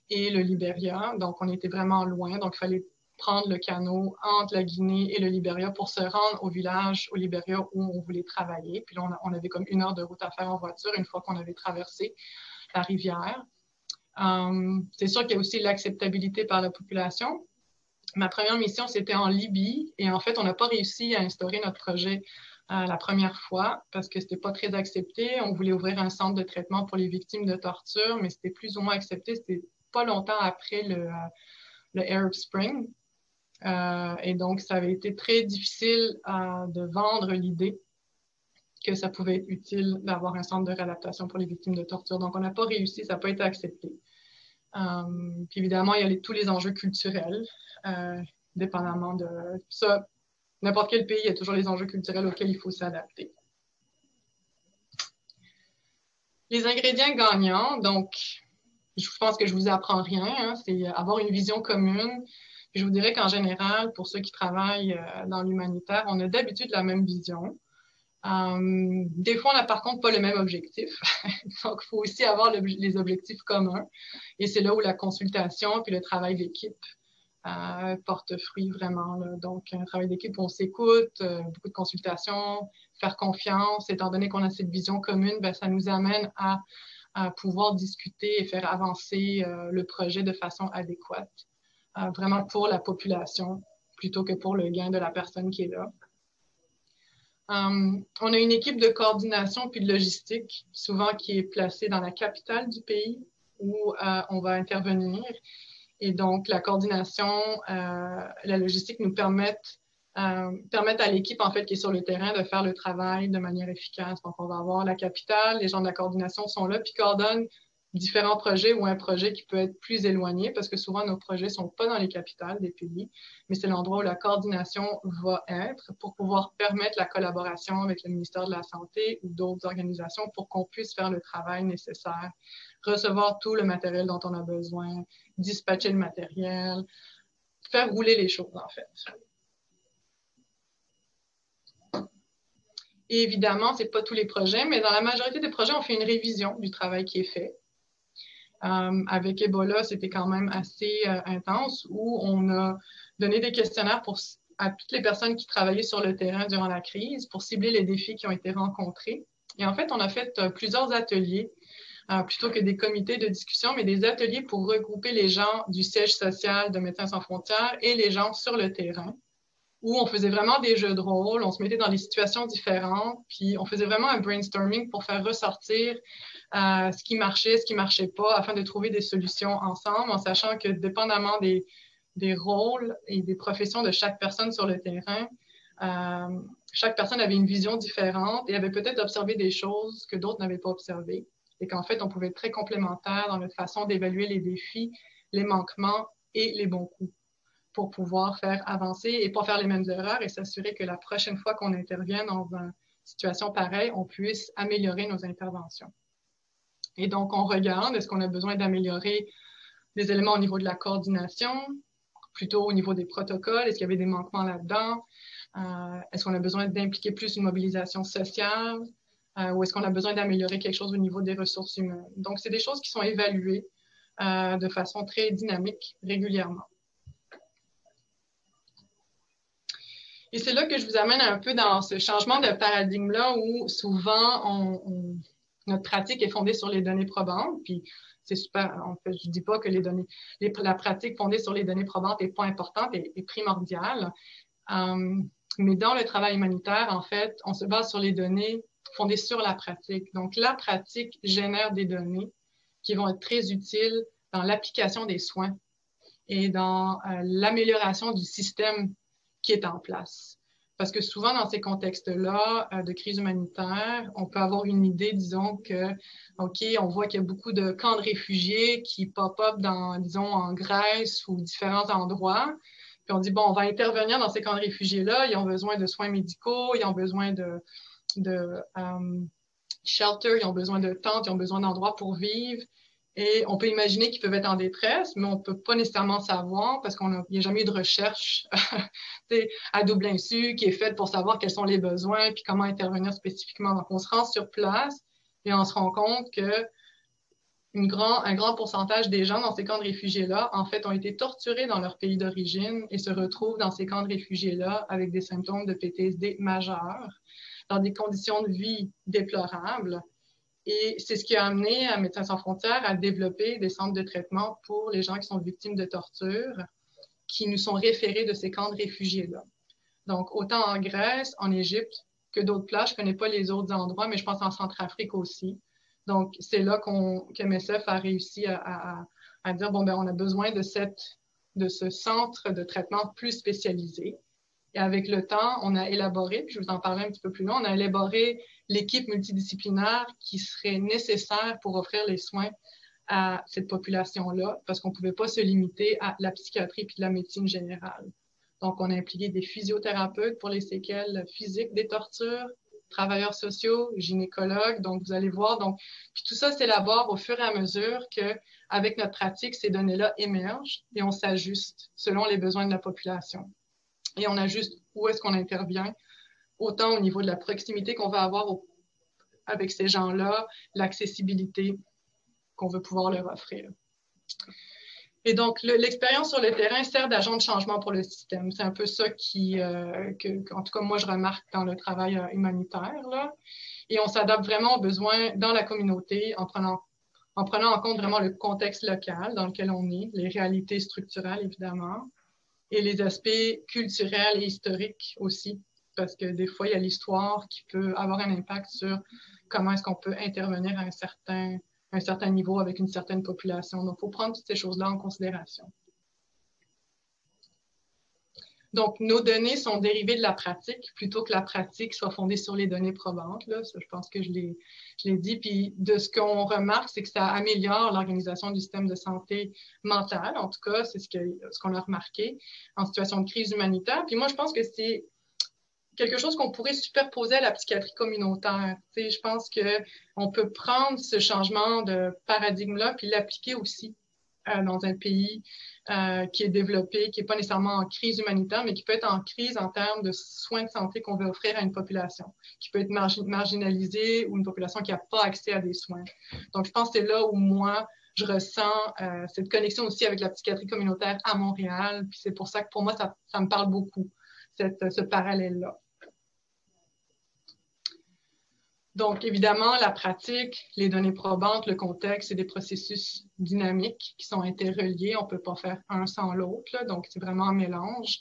et le Libéria. Donc, on était vraiment loin. Donc, il fallait prendre le canot entre la Guinée et le Libéria pour se rendre au village au Libéria où on voulait travailler. Puis là, on avait comme 1 heure de route à faire en voiture une fois qu'on avait traversé la rivière. C'est sûr qu'il y a aussi l'acceptabilité par la population. Ma première mission, c'était en Libye. Et en fait, on n'a pas réussi à instaurer notre projet la première fois parce que c'était pas très accepté. On voulait ouvrir un centre de traitement pour les victimes de torture, mais c'était plus ou moins accepté. C'était pas longtemps après le Arab Spring. Et donc, ça avait été très difficile de vendre l'idée que ça pouvait être utile d'avoir un centre de réadaptation pour les victimes de torture. Donc, on n'a pas réussi, ça n'a pas été accepté. Puis évidemment, il y a tous les enjeux culturels, dépendamment de ça. N'importe quel pays, il y a toujours les enjeux culturels auxquels il faut s'adapter. Les ingrédients gagnants, donc, je pense que je ne vous apprends rien, hein, c'est avoir une vision commune. Je vous dirais qu'en général, pour ceux qui travaillent dans l'humanitaire, on a d'habitude la même vision. Des fois, on n'a par contre pas le même objectif. Donc, il faut aussi avoir les objectifs communs. Et c'est là où la consultation puis le travail d'équipe porte fruit vraiment, là. Donc, un travail d'équipe où on s'écoute, beaucoup de consultations, faire confiance. Étant donné qu'on a cette vision commune, ben, ça nous amène à pouvoir discuter et faire avancer le projet de façon adéquate. Vraiment pour la population plutôt que pour le gain de la personne qui est là. On a une équipe de coordination puis de logistique, souvent qui est placée dans la capitale du pays où on va intervenir. Et donc, la coordination, la logistique nous permettent à l'équipe, en fait, qui est sur le terrain de faire le travail de manière efficace. Donc, on va avoir la capitale, les gens de la coordination sont là, puis coordonnent différents projets ou un projet qui peut être plus éloigné, parce que souvent, nos projets ne sont pas dans les capitales des pays, mais c'est l'endroit où la coordination va être pour pouvoir permettre la collaboration avec le ministère de la Santé ou d'autres organisations pour qu'on puisse faire le travail nécessaire, recevoir tout le matériel dont on a besoin, dispatcher le matériel, faire rouler les choses, en fait. Et évidemment, ce n'est pas tous les projets, mais dans la majorité des projets, on fait une révision du travail qui est fait. Avec Ebola, c'était quand même assez intense où on a donné des questionnaires à toutes les personnes qui travaillaient sur le terrain durant la crise pour cibler les défis qui ont été rencontrés. Et en fait, on a fait plusieurs ateliers, plutôt que des comités de discussion, mais des ateliers pour regrouper les gens du siège social de Médecins sans frontières et les gens sur le terrain où on faisait vraiment des jeux de rôle, on se mettait dans des situations différentes, puis on faisait vraiment un brainstorming pour faire ressortir ce qui marchait pas, afin de trouver des solutions ensemble, en sachant que dépendamment des rôles et des professions de chaque personne sur le terrain, chaque personne avait une vision différente et avait peut-être observé des choses que d'autres n'avaient pas observées. Et qu'en fait, on pouvait être très complémentaires dans notre façon d'évaluer les défis, les manquements et les bons coups pour pouvoir faire avancer et pas faire les mêmes erreurs et s'assurer que la prochaine fois qu'on intervient dans une situation pareille, on puisse améliorer nos interventions. Et donc, on regarde, est-ce qu'on a besoin d'améliorer des éléments au niveau de la coordination, plutôt au niveau des protocoles, est-ce qu'il y avait des manquements là-dedans? Est-ce qu'on a besoin d'impliquer plus une mobilisation sociale? Ou est-ce qu'on a besoin d'améliorer quelque chose au niveau des ressources humaines? Donc, c'est des choses qui sont évaluées de façon très dynamique régulièrement. Et c'est là que je vous amène un peu dans ce changement de paradigme-là où souvent, notre pratique est fondée sur les données probantes. Puis c'est super, en fait, je ne dis pas que la pratique fondée sur les données probantes n'est pas importante et primordiale. Mais dans le travail humanitaire, en fait, on se base sur les données fondées sur la pratique. Donc, la pratique génère des données qui vont être très utiles dans l'application des soins et dans l'amélioration du système qui est en place. Parce que souvent, dans ces contextes-là de crise humanitaire, on peut avoir une idée, disons, que, OK, on voit qu'il y a beaucoup de camps de réfugiés qui pop-up disons, en Grèce ou différents endroits. Puis on dit, bon, on va intervenir dans ces camps de réfugiés-là, ils ont besoin de soins médicaux, ils ont besoin de shelter, ils ont besoin de tentes, ils ont besoin d'endroits pour vivre. Et on peut imaginer qu'ils peuvent être en détresse, mais on ne peut pas nécessairement savoir parce qu'il n'y a jamais eu de recherche à double insu qui est faite pour savoir quels sont les besoins et comment intervenir spécifiquement. Donc, on se rend sur place et on se rend compte que un grand pourcentage des gens dans ces camps de réfugiés-là, en fait, ont été torturés dans leur pays d'origine et se retrouvent dans ces camps de réfugiés-là avec des symptômes de PTSD majeurs, dans des conditions de vie déplorables. Et c'est ce qui a amené à Médecins sans frontières à développer des centres de traitement pour les gens qui sont victimes de torture, qui nous sont référés de ces camps de réfugiés-là. Donc, autant en Grèce, en Égypte que d'autres places. Je ne connais pas les autres endroits, mais je pense en Centrafrique aussi. Donc, c'est là qu'MSF a réussi à dire, bon, ben, on a besoin de ce centre de traitement plus spécialisé. Et avec le temps, on a élaboré, puis je vous en parlerai un petit peu plus loin, on a élaboré l'équipe multidisciplinaire qui serait nécessaire pour offrir les soins à cette population-là, parce qu'on ne pouvait pas se limiter à la psychiatrie puis la médecine générale. Donc, on a impliqué des physiothérapeutes pour les séquelles physiques des tortures, travailleurs sociaux, gynécologues. Donc, vous allez voir. Donc, puis tout ça s'élabore au fur et à mesure qu'avec notre pratique, ces données-là émergent et on s'ajuste selon les besoins de la population. Et on ajuste où est-ce qu'on intervient, autant au niveau de la proximité qu'on va avoir avec ces gens-là, l'accessibilité qu'on veut pouvoir leur offrir. Et donc, l'expérience sur le terrain sert d'agent de changement pour le système. C'est un peu ça en tout cas, moi, je remarque dans le travail humanitaire, là. Et on s'adapte vraiment aux besoins dans la communauté en prenant en compte vraiment le contexte local dans lequel on est, les réalités structurelles, évidemment, et les aspects culturels et historiques aussi, parce que des fois, il y a l'histoire qui peut avoir un impact sur comment est-ce qu'on peut intervenir à un certain niveau avec une certaine population. Donc, il faut prendre toutes ces choses-là en considération. Donc, nos données sont dérivées de la pratique plutôt que la pratique soit fondée sur les données probantes. Là. Ça, je pense que je l'ai dit. Puis, de ce qu'on remarque, c'est que ça améliore l'organisation du système de santé mentale. En tout cas, c'est ce qu'on a remarqué en situation de crise humanitaire. Puis moi, je pense que c'est quelque chose qu'on pourrait superposer à la psychiatrie communautaire. Tu sais, je pense qu'on peut prendre ce changement de paradigme-là puis l'appliquer aussi dans un pays qui est développé, qui n'est pas nécessairement en crise humanitaire, mais qui peut être en crise en termes de soins de santé qu'on veut offrir à une population, qui peut être marginalisée ou une population qui n'a pas accès à des soins. Donc, je pense que c'est là où moi, je ressens cette connexion aussi avec la psychiatrie communautaire à Montréal. Puis c'est pour ça que pour moi, ça me parle beaucoup, ce parallèle-là. Donc, évidemment, la pratique, les données probantes, le contexte, c'est des processus dynamiques qui sont interreliés. On ne peut pas faire un sans l'autre, donc c'est vraiment un mélange.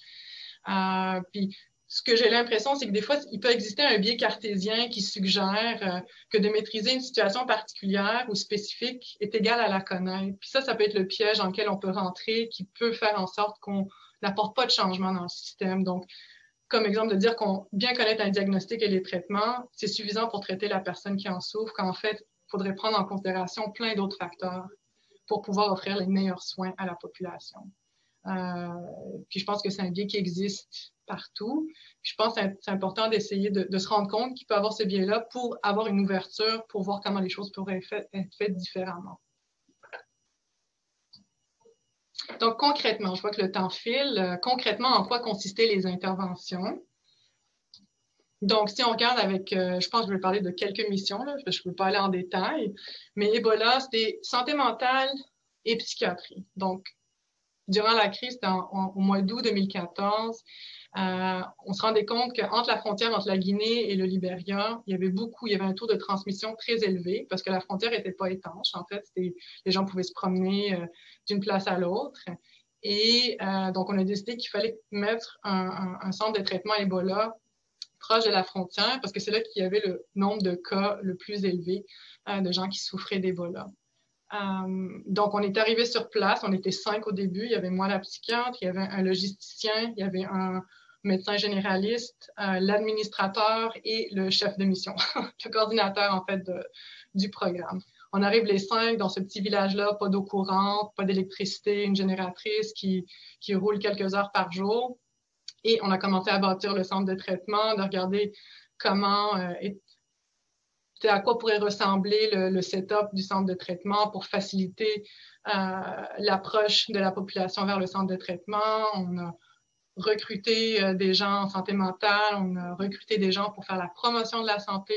Puis ce que j'ai l'impression, c'est que des fois, il peut exister un biais cartésien qui suggère que de maîtriser une situation particulière ou spécifique est égal à la connaître. Puis ça peut être le piège dans lequel on peut rentrer, qui peut faire en sorte qu'on n'apporte pas de changement dans le système. Donc, comme exemple de dire qu'on bien connaître un diagnostic et les traitements, c'est suffisant pour traiter la personne qui en souffre, qu'en fait, il faudrait prendre en considération plein d'autres facteurs pour pouvoir offrir les meilleurs soins à la population. Puis je pense que c'est un biais qui existe partout. Puis je pense que c'est important d'essayer de se rendre compte qu'il peut y avoir ce biais-là pour avoir une ouverture, pour voir comment les choses pourraient être faites différemment. Donc, concrètement, je vois que le temps file. Concrètement, en quoi consistaient les interventions? Donc, si on regarde avec, je pense que je vais parler de quelques missions, là, je ne peux pas aller en détail, mais Ebola, c'était santé mentale et psychiatrie. Donc, durant la crise, au mois d'août 2014, on se rendait compte qu'entre la frontière entre la Guinée et le Libéria, il y avait un taux de transmission très élevé parce que la frontière n'était pas étanche. En fait, les gens pouvaient se promener d'une place à l'autre. Et donc, on a décidé qu'il fallait mettre un centre de traitement Ebola proche de la frontière parce que c'est là qu'il y avait le nombre de cas le plus élevé de gens qui souffraient d'Ebola. Donc, on est arrivé sur place. On était 5 au début. Il y avait moi, la psychiatre, il y avait un logisticien, il y avait un médecin généraliste, l'administrateur et le chef de mission, le coordinateur, en fait, du programme. On arrive les 5 dans ce petit village-là, pas d'eau courante, pas d'électricité, une génératrice qui roule quelques heures par jour. Et on a commencé à bâtir le centre de traitement, de regarder comment à quoi pourrait ressembler le setup du centre de traitement pour faciliter l'approche de la population vers le centre de traitement. On a recruté des gens en santé mentale, on a recruté des gens pour faire la promotion de la santé.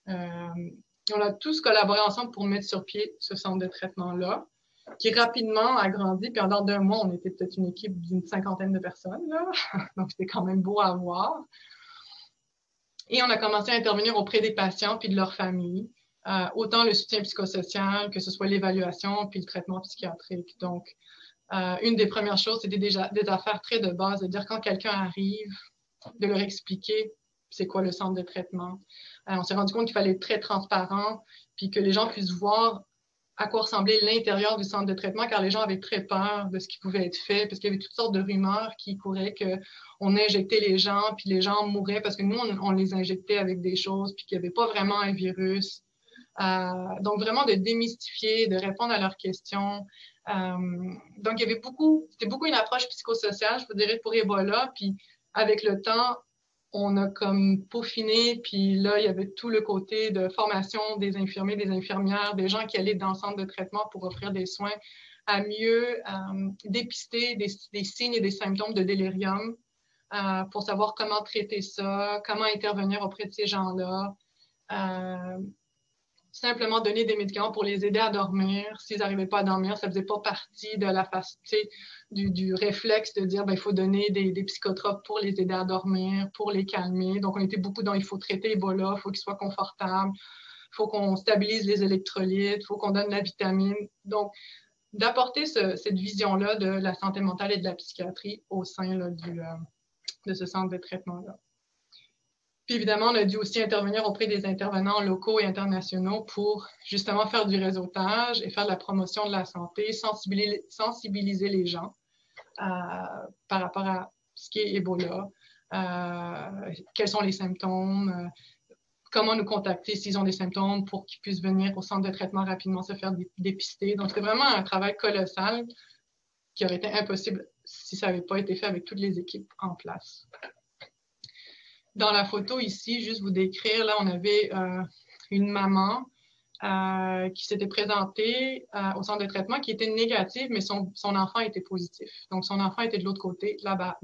On a tous collaboré ensemble pour mettre sur pied ce centre de traitement-là, qui rapidement a grandi. Puis en dedans d'un mois, on était peut-être une équipe d'une 50aine de personnes, là. Donc c'était quand même beau à voir. Et on a commencé à intervenir auprès des patients puis de leurs familles, autant le soutien psychosocial que ce soit l'évaluation puis le traitement psychiatrique. Donc, une des premières choses, c'était déjà des affaires très de base, de dire quand quelqu'un arrive, de leur expliquer c'est quoi le centre de traitement. On s'est rendu compte qu'il fallait être très transparent puis que les gens puissent voir à quoi ressemblait l'intérieur du centre de traitement, car les gens avaient très peur de ce qui pouvait être fait, parce qu'il y avait toutes sortes de rumeurs qui couraient qu'on injectait les gens, puis les gens mouraient parce que nous, on les injectait avec des choses, puis qu'il n'y avait pas vraiment un virus. Donc, vraiment de démystifier, de répondre à leurs questions. Donc, il y avait c'était beaucoup une approche psychosociale, je vous dirais, pour Ebola, puis avec le temps, on a comme peaufiné, puis là, il y avait tout le côté de formation des infirmiers, des infirmières, des gens qui allaient dans le centre de traitement pour offrir des soins, à mieux dépister des signes et des symptômes de délirium pour savoir comment traiter ça, comment intervenir auprès de ces gens-là. Simplement donner des médicaments pour les aider à dormir. S'ils n'arrivaient pas à dormir, ça ne faisait pas partie de la facilité du réflexe de dire il faut donner des psychotropes pour les aider à dormir, pour les calmer. Donc, on était beaucoup dans il faut traiter Ebola, il faut qu'il soit confortable, il faut qu'on stabilise les électrolytes, il faut qu'on donne la vitamine. Donc, d'apporter cette vision-là de la santé mentale et de la psychiatrie au sein là, de ce centre de traitement-là. Puis évidemment, on a dû aussi intervenir auprès des intervenants locaux et internationaux pour justement faire du réseautage et faire de la promotion de la santé, sensibiliser les gens par rapport à ce qui est Ebola, quels sont les symptômes, comment nous contacter s'ils ont des symptômes pour qu'ils puissent venir au centre de traitement rapidement se faire dépister. Donc, c'est vraiment un travail colossal qui aurait été impossible si ça n'avait pas été fait avec toutes les équipes en place. Dans la photo ici, juste vous décrire, là, on avait une maman qui s'était présentée au centre de traitement qui était négative, mais son enfant était positif. Donc, son enfant était de l'autre côté, là-bas,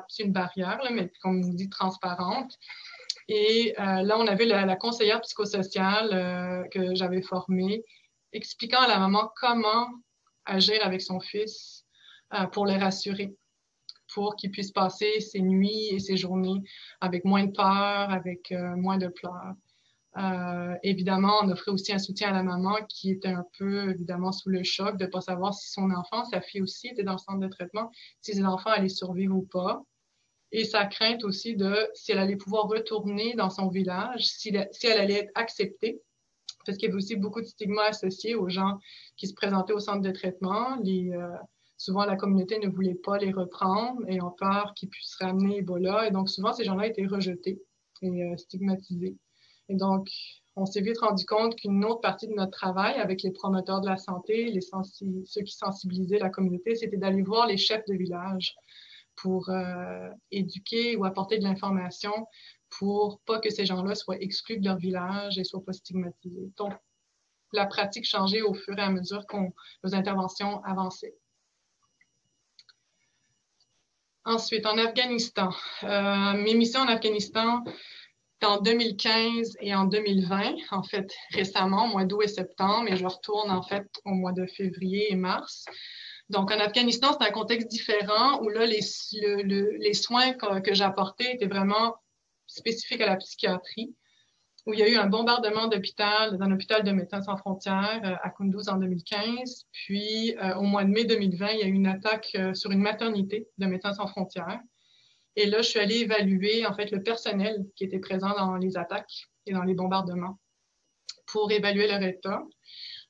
c'est une barrière, là, mais comme on dit, transparente. Et là, on avait la conseillère psychosociale que j'avais formée, expliquant à la maman comment agir avec son fils pour le rassurer, pour qu'il puisse passer ses nuits et ses journées avec moins de peur, avec moins de pleurs. Évidemment, on offrait aussi un soutien à la maman qui était un peu, évidemment, sous le choc de ne pas savoir si son enfant, sa fille aussi, était dans le centre de traitement, si ses enfants allaient survivre ou pas. Et sa crainte aussi de si elle allait pouvoir retourner dans son village, si elle allait être acceptée, parce qu'il y avait aussi beaucoup de stigmas associés aux gens qui se présentaient au centre de traitement. Souvent, la communauté ne voulait pas les reprendre et ont peur qu'ils puissent ramener Ebola. Et donc, souvent, ces gens-là étaient rejetés et stigmatisés. Et donc, on s'est vite rendu compte qu'une autre partie de notre travail avec les promoteurs de la santé, ceux qui sensibilisaient la communauté, c'était d'aller voir les chefs de village pour éduquer ou apporter de l'information pour pas que ces gens-là soient exclus de leur village et soient pas stigmatisés. Donc, la pratique changeait au fur et à mesure que nos interventions avançaient. Ensuite, en Afghanistan. Mes missions en Afghanistan, en 2015 et en 2020, en fait, récemment, au mois d'août et septembre, et je retourne en fait au mois de février et mars. Donc, en Afghanistan, c'est un contexte différent où là, les soins que j'apportais étaient vraiment spécifiques à la psychiatrie, où il y a eu un bombardement d'un hôpital de Médecins sans frontières à Kunduz en 2015. Puis, au mois de mai 2020, il y a eu une attaque sur une maternité de Médecins sans frontières. Et là, je suis allée évaluer, en fait, le personnel qui était présent dans les attaques et dans les bombardements pour évaluer leur état.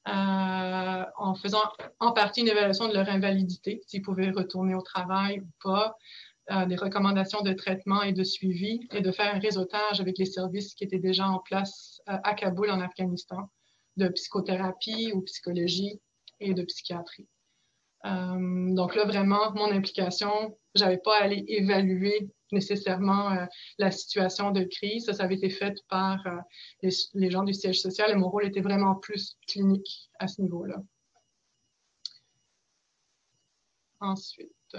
En faisant en partie une évaluation de leur invalidité, s'ils pouvaient retourner au travail ou pas, des recommandations de traitement et de suivi, et de faire un réseautage avec les services qui étaient déjà en place à Kaboul, en Afghanistan, de psychothérapie ou psychologie et de psychiatrie. Donc là, vraiment, mon implication, je n'avais pas à aller évaluer nécessairement la situation de crise. Ça avait été fait par les gens du siège social et mon rôle était vraiment plus clinique à ce niveau-là. Ensuite,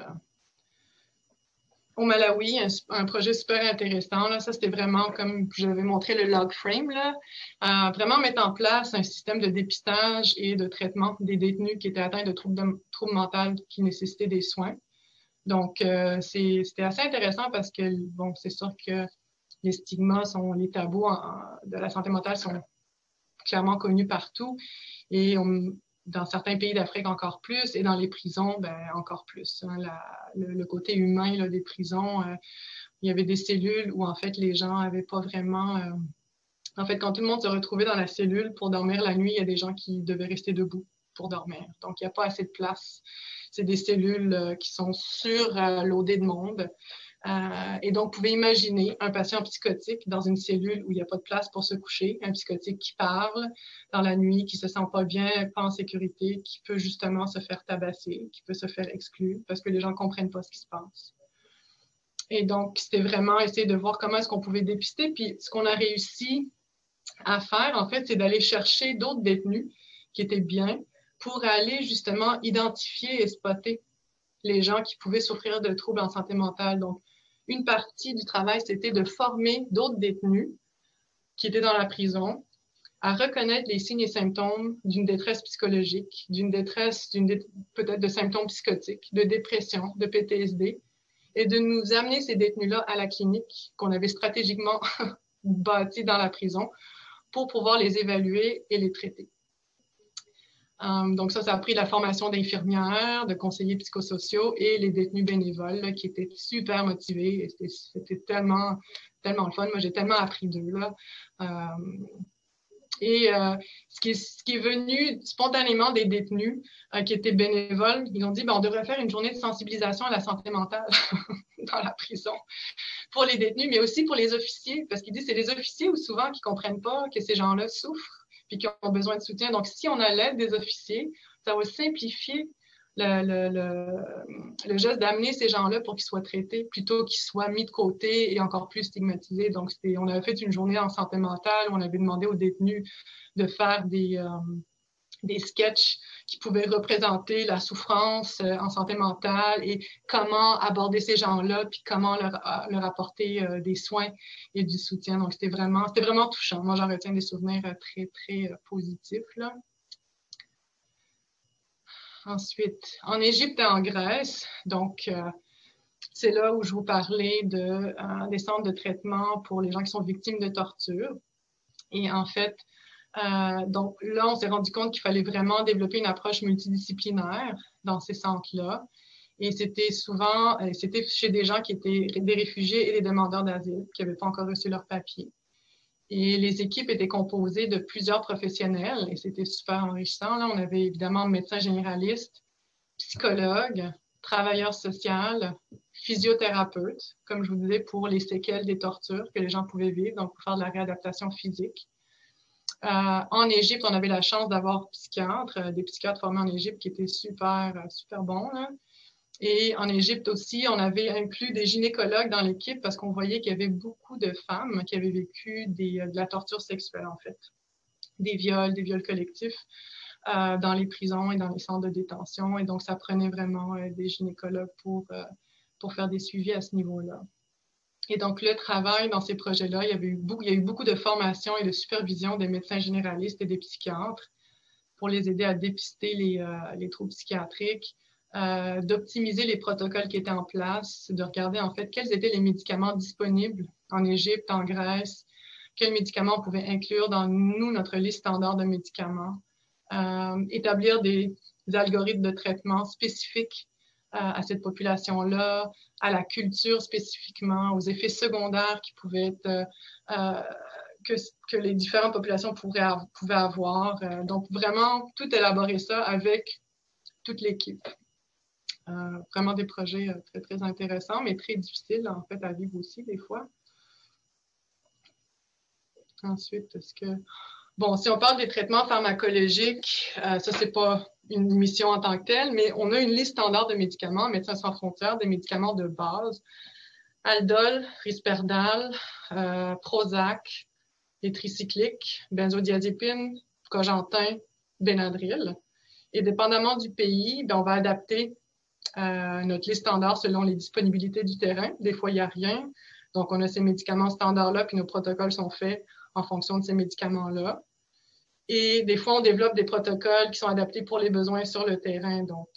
au Malawi, un projet super intéressant. Là, ça, c'était vraiment comme je l'avais montré le log frame. Là, vraiment mettre en place un système de dépistage et de traitement des détenus qui étaient atteints de troubles mentaux qui nécessitaient des soins. Donc, c'était assez intéressant parce que, bon, c'est sûr que les stigmas, les tabous de la santé mentale sont clairement connus partout. Et dans certains pays d'Afrique encore plus, et dans les prisons, ben, encore plus. Hein, le côté humain là, des prisons, il y avait des cellules où en fait les gens n'avaient pas vraiment... en fait, quand tout le monde se retrouvait dans la cellule pour dormir la nuit, il y a des gens qui devaient rester debout pour dormir. Donc, il n'y a pas assez de place. C'est des cellules qui sont surloadées de monde. Et donc, vous pouvez imaginer un patient psychotique dans une cellule où il n'y a pas de place pour se coucher, un psychotique qui parle dans la nuit, qui se sent pas bien, pas en sécurité, qui peut justement se faire tabasser, qui peut se faire exclure parce que les gens ne comprennent pas ce qui se passe. Et donc, c'était vraiment essayer de voir comment est-ce qu'on pouvait dépister. Puis, ce qu'on a réussi à faire, en fait, c'est d'aller chercher d'autres détenus qui étaient bien pour aller justement identifier et spotter les gens qui pouvaient souffrir de troubles en santé mentale. Donc, une partie du travail, c'était de former d'autres détenus qui étaient dans la prison à reconnaître les signes et symptômes d'une détresse psychologique, peut-être de symptômes psychotiques, de dépression, de PTSD, et de nous amener ces détenus-là à la clinique qu'on avait stratégiquement bâtie dans la prison pour pouvoir les évaluer et les traiter. Donc ça a pris la formation d'infirmières, de conseillers psychosociaux et les détenus bénévoles là, qui étaient super motivés. C'était tellement le fun. Moi, j'ai tellement appris d'eux. Là. Ce qui est venu spontanément des détenus qui étaient bénévoles, ils ont dit on devrait faire une journée de sensibilisation à la santé mentale dans la prison pour les détenus, mais aussi pour les officiers, parce qu'ils disent que c'est les officiers souvent qui ne comprennent pas que ces gens-là souffrent puis qui ont besoin de soutien. Donc, si on a l'aide des officiers, ça va simplifier le geste d'amener ces gens-là pour qu'ils soient traités plutôt qu'ils soient mis de côté et encore plus stigmatisés. Donc, on avait fait une journée en santé mentale où on avait demandé aux détenus de faire des sketchs qui pouvaient représenter la souffrance en santé mentale et comment aborder ces gens-là, puis comment leur apporter des soins et du soutien. Donc, c'était vraiment touchant. Moi, j'en retiens des souvenirs très, très positifs, là. Ensuite, en Égypte et en Grèce, donc c'est là où je vous parlais des centres de traitement pour les gens qui sont victimes de torture. Et en fait, donc là, on s'est rendu compte qu'il fallait vraiment développer une approche multidisciplinaire dans ces centres-là. Et c'était souvent, c'était chez des gens qui étaient des réfugiés et des demandeurs d'asile, qui n'avaient pas encore reçu leurs papiers. Et les équipes étaient composées de plusieurs professionnels et c'était super enrichissant. Là, on avait évidemment médecins généralistes, psychologues, travailleurs sociaux, physiothérapeutes, comme je vous disais, pour les séquelles des tortures que les gens pouvaient vivre, donc pour faire de la réadaptation physique. En Égypte, on avait la chance d'avoir des psychiatres formés en Égypte qui étaient super, super bons, là. Et en Égypte aussi, on avait inclus des gynécologues dans l'équipe parce qu'on voyait qu'il y avait beaucoup de femmes qui avaient vécu de la torture sexuelle, en fait, des viols collectifs dans les prisons et dans les centres de détention. Et donc, ça prenait vraiment des gynécologues pour faire des suivis à ce niveau-là. Et donc, le travail dans ces projets-là, il y a eu beaucoup de formation et de supervision des médecins généralistes et des psychiatres pour les aider à dépister les troubles psychiatriques, d'optimiser les protocoles qui étaient en place, de regarder en fait quels étaient les médicaments disponibles en Égypte, en Grèce, quels médicaments on pouvait inclure dans notre liste standard de médicaments, établir des algorithmes de traitement spécifiques à cette population-là, à la culture spécifiquement, aux effets secondaires qui pouvaient être que les différentes populations pouvaient avoir. Donc, vraiment, tout élaborer ça avec toute l'équipe. Vraiment des projets très, très intéressants, mais très difficiles, en fait, à vivre aussi, des fois. Ensuite, bon, si on parle des traitements pharmacologiques, ça, c'est pas une mission en tant que telle, mais on a une liste standard de médicaments, Médecins sans frontières, des médicaments de base. Aldol, Risperdal, Prozac, les tricycliques, benzodiazépines, Cogentin, Benadryl. Et dépendamment du pays, on va adapter notre liste standard selon les disponibilités du terrain. Des fois, il n'y a rien. Donc, on a ces médicaments standards-là, puis nos protocoles sont faits en fonction de ces médicaments-là. Et des fois, on développe des protocoles qui sont adaptés pour les besoins sur le terrain. Donc,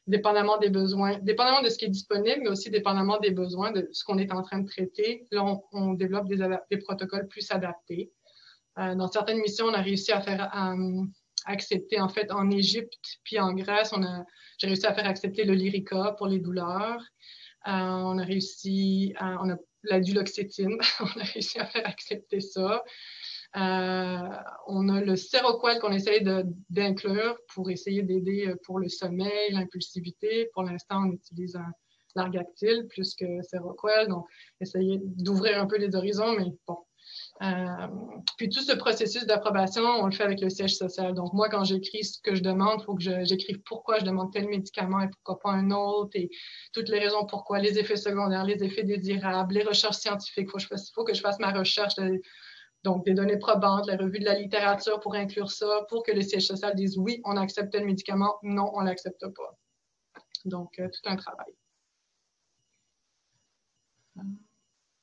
dépendamment des besoins, dépendamment de ce qui est disponible, mais aussi dépendamment des besoins de ce qu'on est en train de traiter, là, on développe des protocoles plus adaptés. Dans certaines missions, on a réussi à faire accepter, en fait, en Égypte puis en Grèce, j'ai réussi à faire accepter le Lyrica pour les douleurs. On a la duloxétine, on a réussi à faire accepter ça. On a le Seroquel qu'on essaye d'inclure pour essayer d'aider pour le sommeil, l'impulsivité. Pour l'instant, on utilise l'Argactyl plus que Seroquel, donc essayer d'ouvrir un peu les horizons, mais bon. Puis tout ce processus d'approbation, on le fait avec le siège social. Donc moi, quand j'écris ce que je demande, il faut que j'écrive pourquoi je demande tel médicament et pourquoi pas un autre, et toutes les raisons pourquoi, les effets secondaires, les effets désirables, les recherches scientifiques. Il faut que je fasse ma recherche, donc des données probantes, la revue de la littérature pour inclure ça, pour que le siège social dise oui, on accepte tel médicament, non, on l'accepte pas. Donc, tout un travail.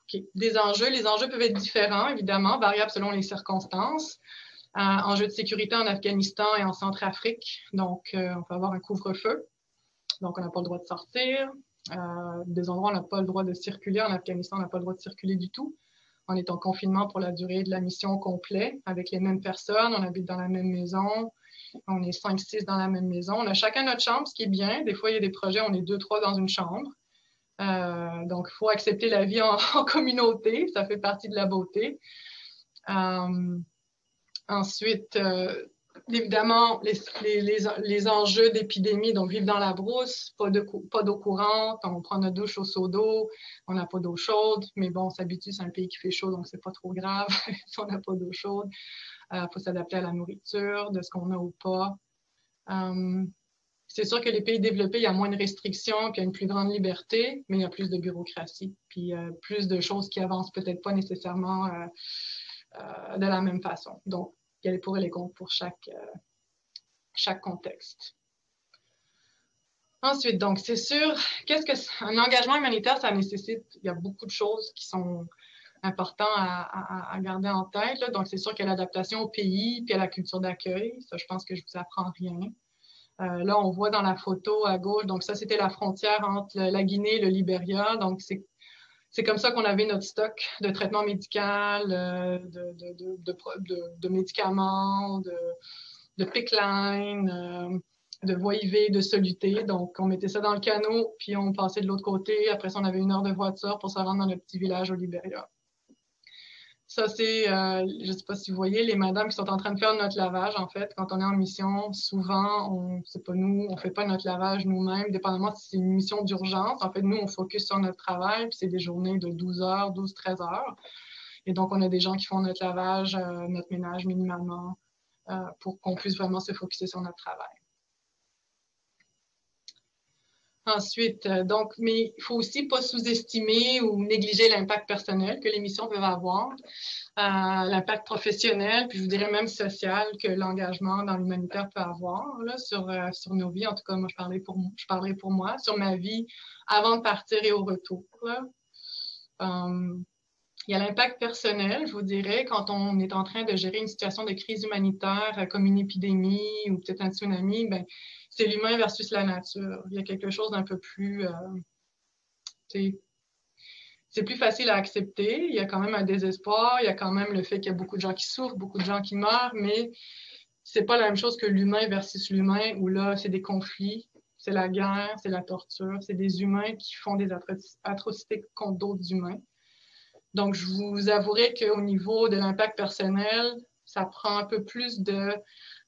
Okay. Les enjeux peuvent être différents, évidemment, variables selon les circonstances. Enjeux de sécurité en Afghanistan et en Centrafrique. Donc, on peut avoir un couvre-feu. Donc, on n'a pas le droit de sortir. Des endroits, on n'a pas le droit de circuler. En Afghanistan, on n'a pas le droit de circuler du tout. On est en confinement pour la durée de la mission complète avec les mêmes personnes. On habite dans la même maison. On est 5-6 dans la même maison. On a chacun notre chambre, ce qui est bien. Des fois, il y a des projets, on est 2-3 dans une chambre. Donc, il faut accepter la vie en communauté. Ça fait partie de la beauté. Ensuite, évidemment, les enjeux d'épidémie, donc vivre dans la brousse, pas d'eau courante, on prend notre douche au seau d'eau, on n'a pas d'eau chaude, mais bon, on s'habitue, c'est un pays qui fait chaud, donc c'est pas trop grave si on n'a pas d'eau chaude. Faut s'adapter à la nourriture, de ce qu'on a ou pas. C'est sûr que les pays développés, il y a moins de restrictions, puis il y a une plus grande liberté, mais il y a plus de bureaucratie, puis plus de choses qui avancent peut-être pas nécessairement de la même façon. Donc, il y a les pour et les contre pour chaque contexte. Ensuite, donc, c'est sûr, un engagement humanitaire, ça nécessite, il y a beaucoup de choses qui sont importantes à garder en tête, là. Donc, c'est sûr qu'il y a l'adaptation au pays, puis à la culture d'accueil. Ça, je pense que je vous apprends rien. Là, on voit dans la photo à gauche, donc ça, c'était la frontière entre la Guinée et le Libéria. Donc, C'est comme ça qu'on avait notre stock de traitement médical, de médicaments, de PICC line, de voie IV, de soluté. Donc, on mettait ça dans le canot, puis on passait de l'autre côté. Après ça, on avait 1 heure de voiture pour se rendre dans le petit village au Libéria. Ça, c'est, je ne sais pas si vous voyez, les madames qui sont en train de faire notre lavage, en fait. Quand on est en mission, souvent, c'est pas nous, on ne fait pas notre lavage nous-mêmes, dépendamment si c'est une mission d'urgence. En fait, nous, on focus sur notre travail, puis c'est des journées de 12 heures, 12-13 heures. Et donc, on a des gens qui font notre lavage, notre ménage minimalement, pour qu'on puisse vraiment se focusser sur notre travail. Ensuite, donc, mais il faut aussi pas sous-estimer ou négliger l'impact personnel que les missions peuvent avoir, l'impact professionnel, puis je vous dirais même social que l'engagement dans l'humanitaire peut avoir là, sur nos vies. En tout cas, moi, je parlerai pour moi, sur ma vie avant de partir et au retour. Là. Il y a l'impact personnel, je vous dirais, quand on est en train de gérer une situation de crise humanitaire comme une épidémie ou peut-être un tsunami, ben, c'est l'humain versus la nature. Il y a quelque chose d'un peu plus... c'est plus facile à accepter. Il y a quand même un désespoir. Il y a quand même le fait qu'il y a beaucoup de gens qui souffrent, beaucoup de gens qui meurent, mais c'est pas la même chose que l'humain versus l'humain où là, c'est des conflits, c'est la guerre, c'est la torture, c'est des humains qui font des atrocités contre d'autres humains. Donc, je vous avouerai qu'au niveau de l'impact personnel, ça prend un peu plus de...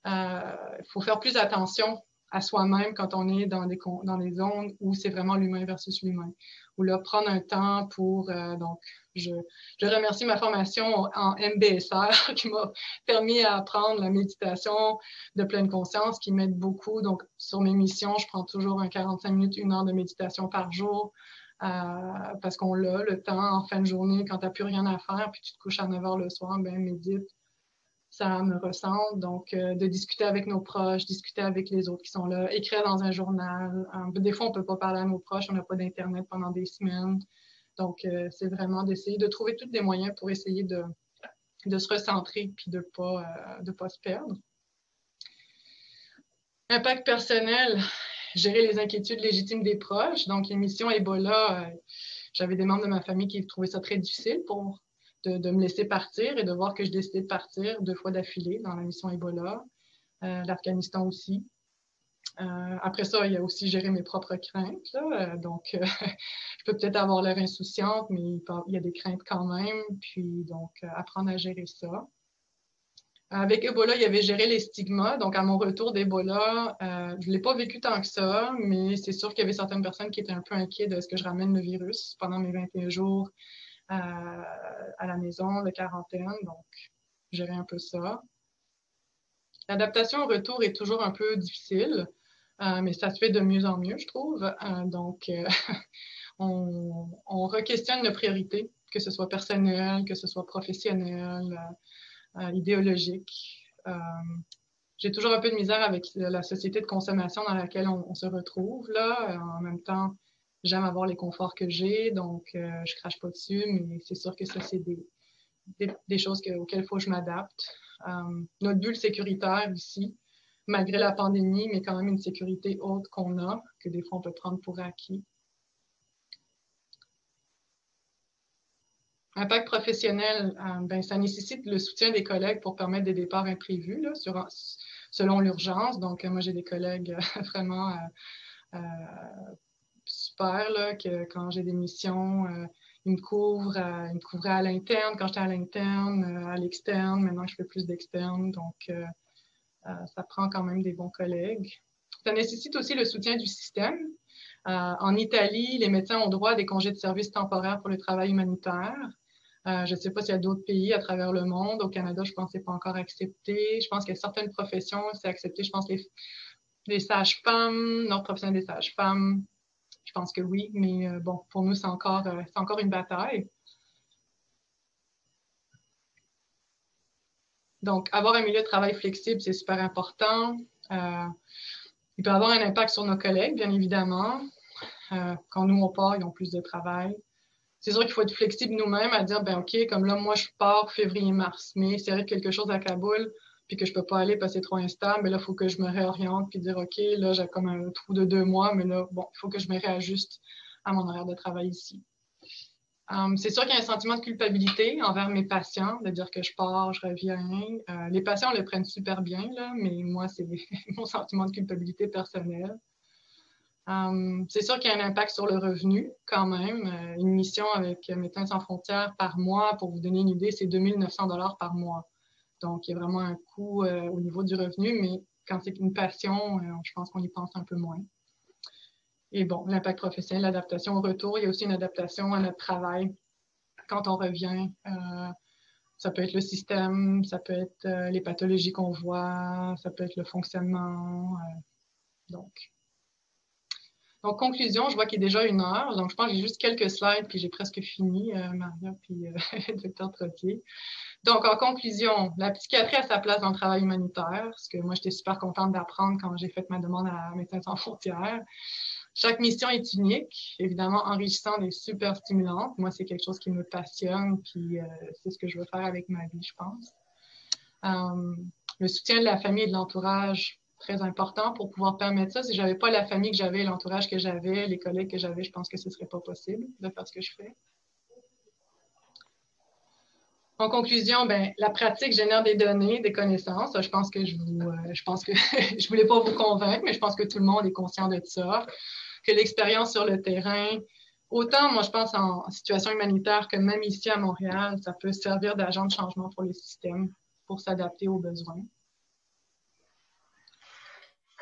Il faut faire plus attention à soi-même quand on est dans des zones où c'est vraiment l'humain versus l'humain. Ou là, prendre un temps pour... donc, je remercie ma formation en MBSR qui m'a permis à apprendre la méditation de pleine conscience qui m'aide beaucoup. Donc, sur mes missions, je prends toujours 45 minutes, 1 heure de méditation par jour. Parce qu'on l'a, le temps en fin de journée, quand tu n'as plus rien à faire, puis tu te couches à 9 heures le soir, ben médite, ça me ressemble. Donc, de discuter avec nos proches, discuter avec les autres qui sont là, écrire dans un journal. Des fois, on ne peut pas parler à nos proches, on n'a pas d'Internet pendant des semaines. Donc, c'est vraiment d'essayer de trouver tous des moyens pour essayer de se recentrer puis de pas se perdre. Impact personnel, gérer les inquiétudes légitimes des proches. Donc, l'émission Ebola, j'avais des membres de ma famille qui trouvaient ça très difficile de me laisser partir et de voir que je décidais de partir 2 fois d'affilée dans la mission Ebola. L'Afghanistan aussi. Après ça, il y a aussi gérer mes propres craintes. Là. Donc, je peux peut-être avoir l'air insouciante, mais il y a des craintes quand même. Puis, donc, apprendre à gérer ça. Avec Ebola, il y avait géré les stigmas. Donc, à mon retour d'Ebola, je ne l'ai pas vécu tant que ça, mais c'est sûr qu'il y avait certaines personnes qui étaient un peu inquiètes de ce que je ramène le virus pendant mes 21 jours à la maison de quarantaine. Donc, gérer un peu ça. L'adaptation au retour est toujours un peu difficile, mais ça se fait de mieux en mieux, je trouve. Donc, on re-questionne nos priorités, que ce soit personnel, que ce soit professionnel, idéologique. J'ai toujours un peu de misère avec la société de consommation dans laquelle on se retrouve. Là. En même temps, j'aime avoir les conforts que j'ai, donc je crache pas dessus, mais c'est sûr que ça, c'est des choses auxquelles il faut que je m'adapte. Notre bulle sécuritaire ici, malgré la pandémie, mais quand même une sécurité haute qu'on a, que des fois on peut prendre pour acquis. Impact professionnel, ben, ça nécessite le soutien des collègues pour permettre des départs imprévus là, selon l'urgence. Donc, moi, j'ai des collègues vraiment super, là, que quand j'ai des missions, ils me couvraient à l'interne quand j'étais à l'interne, à l'externe. Maintenant, je fais plus d'externe. Donc, ça prend quand même des bons collègues. Ça nécessite aussi le soutien du système. En Italie, les médecins ont droit à des congés de service temporaires pour le travail humanitaire. Je ne sais pas s'il y a d'autres pays à travers le monde. Au Canada, je pense que ce n'est pas encore accepté. Je pense qu'il y a certaines professions, c'est accepté. Je pense les sages-femmes, notre profession des sages-femmes, je pense que oui. Mais bon, pour nous, c'est encore une bataille. Donc, avoir un milieu de travail flexible, c'est super important. Il peut avoir un impact sur nos collègues, bien évidemment. Quand nous, on part, ils ont plus de travail. C'est sûr qu'il faut être flexible nous-mêmes à dire, ben OK, comme là, moi, je pars février-mars, mais s'il arrive quelque chose à Kaboul, puis que je peux pas aller parce que c'est trop instable, mais là, il faut que je me réoriente, puis dire, OK, là, j'ai comme un trou de 2 mois, mais là, bon, il faut que je me réajuste à mon horaire de travail ici. C'est sûr qu'il y a un sentiment de culpabilité envers mes patients, de dire que je pars, je reviens. Les patients le prennent super bien, là, mais moi, c'est mon sentiment de culpabilité personnel. C'est sûr qu'il y a un impact sur le revenu quand même. Une mission avec Médecins sans frontières par mois, pour vous donner une idée, c'est 2 900 $ par mois. Donc, il y a vraiment un coût au niveau du revenu, mais quand c'est une passion, je pense qu'on y pense un peu moins. Et bon, l'impact professionnel, l'adaptation au retour, il y a aussi une adaptation à notre travail quand on revient. Ça peut être le système, ça peut être les pathologies qu'on voit, ça peut être le fonctionnement. Donc, conclusion, je vois qu'il est déjà 1 heure. Donc, je pense que j'ai juste quelques slides, puis j'ai presque fini, Maria, puis Dr. Trottier. Donc, en conclusion, la psychiatrie a sa place dans le travail humanitaire, ce que moi, j'étais super contente d'apprendre quand j'ai fait ma demande à Médecins sans frontières. Chaque mission est unique, évidemment enrichissante et super stimulante. Moi, c'est quelque chose qui me passionne, puis c'est ce que je veux faire avec ma vie, je pense. Le soutien de la famille et de l'entourage, très important pour pouvoir permettre ça. Si je n'avais pas la famille que j'avais, l'entourage que j'avais, les collègues que j'avais, je pense que ce ne serait pas possible de faire ce que je fais. En conclusion, ben, la pratique génère des données, des connaissances. Je pense que je voulais pas vous convaincre, mais je pense que tout le monde est conscient de ça, que l'expérience sur le terrain, autant, moi, je pense en situation humanitaire que même ici à Montréal, ça peut servir d'agent de changement pour les systèmes, pour s'adapter aux besoins.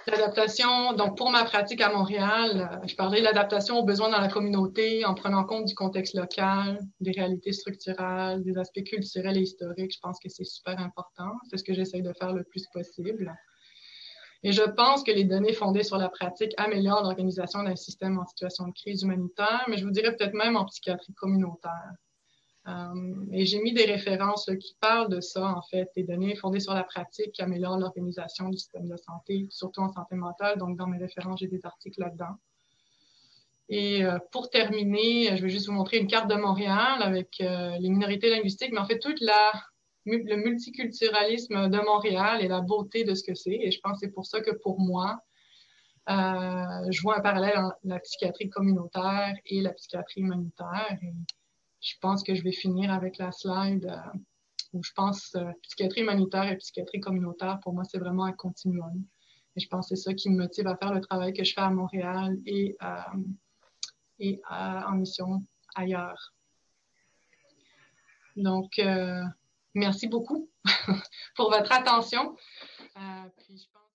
L'adaptation, donc pour ma pratique à Montréal, je parlais de l'adaptation aux besoins dans la communauté en prenant compte du contexte local, des réalités structurales, des aspects culturels et historiques. Je pense que c'est super important. C'est ce que j'essaie de faire le plus possible. Et je pense que les données fondées sur la pratique améliorent l'organisation d'un système en situation de crise humanitaire, mais je vous dirais peut-être même en psychiatrie communautaire. Et j'ai mis des références là, qui parlent de ça, en fait, des données fondées sur la pratique qui améliorent l'organisation du système de santé, surtout en santé mentale. Donc, dans mes références, j'ai des articles là-dedans. Et pour terminer, je vais juste vous montrer une carte de Montréal avec les minorités linguistiques, mais en fait, le multiculturalisme de Montréal et la beauté de ce que c'est. Et je pense que c'est pour ça que pour moi, je vois un parallèle entre la psychiatrie communautaire et la psychiatrie humanitaire. Et je pense que je vais finir avec la slide où je pense psychiatrie humanitaire et psychiatrie communautaire, pour moi, c'est vraiment un continuum. Et je pense que c'est ça qui me motive à faire le travail que je fais à Montréal et en mission ailleurs. Donc, merci beaucoup pour votre attention. Puis je pense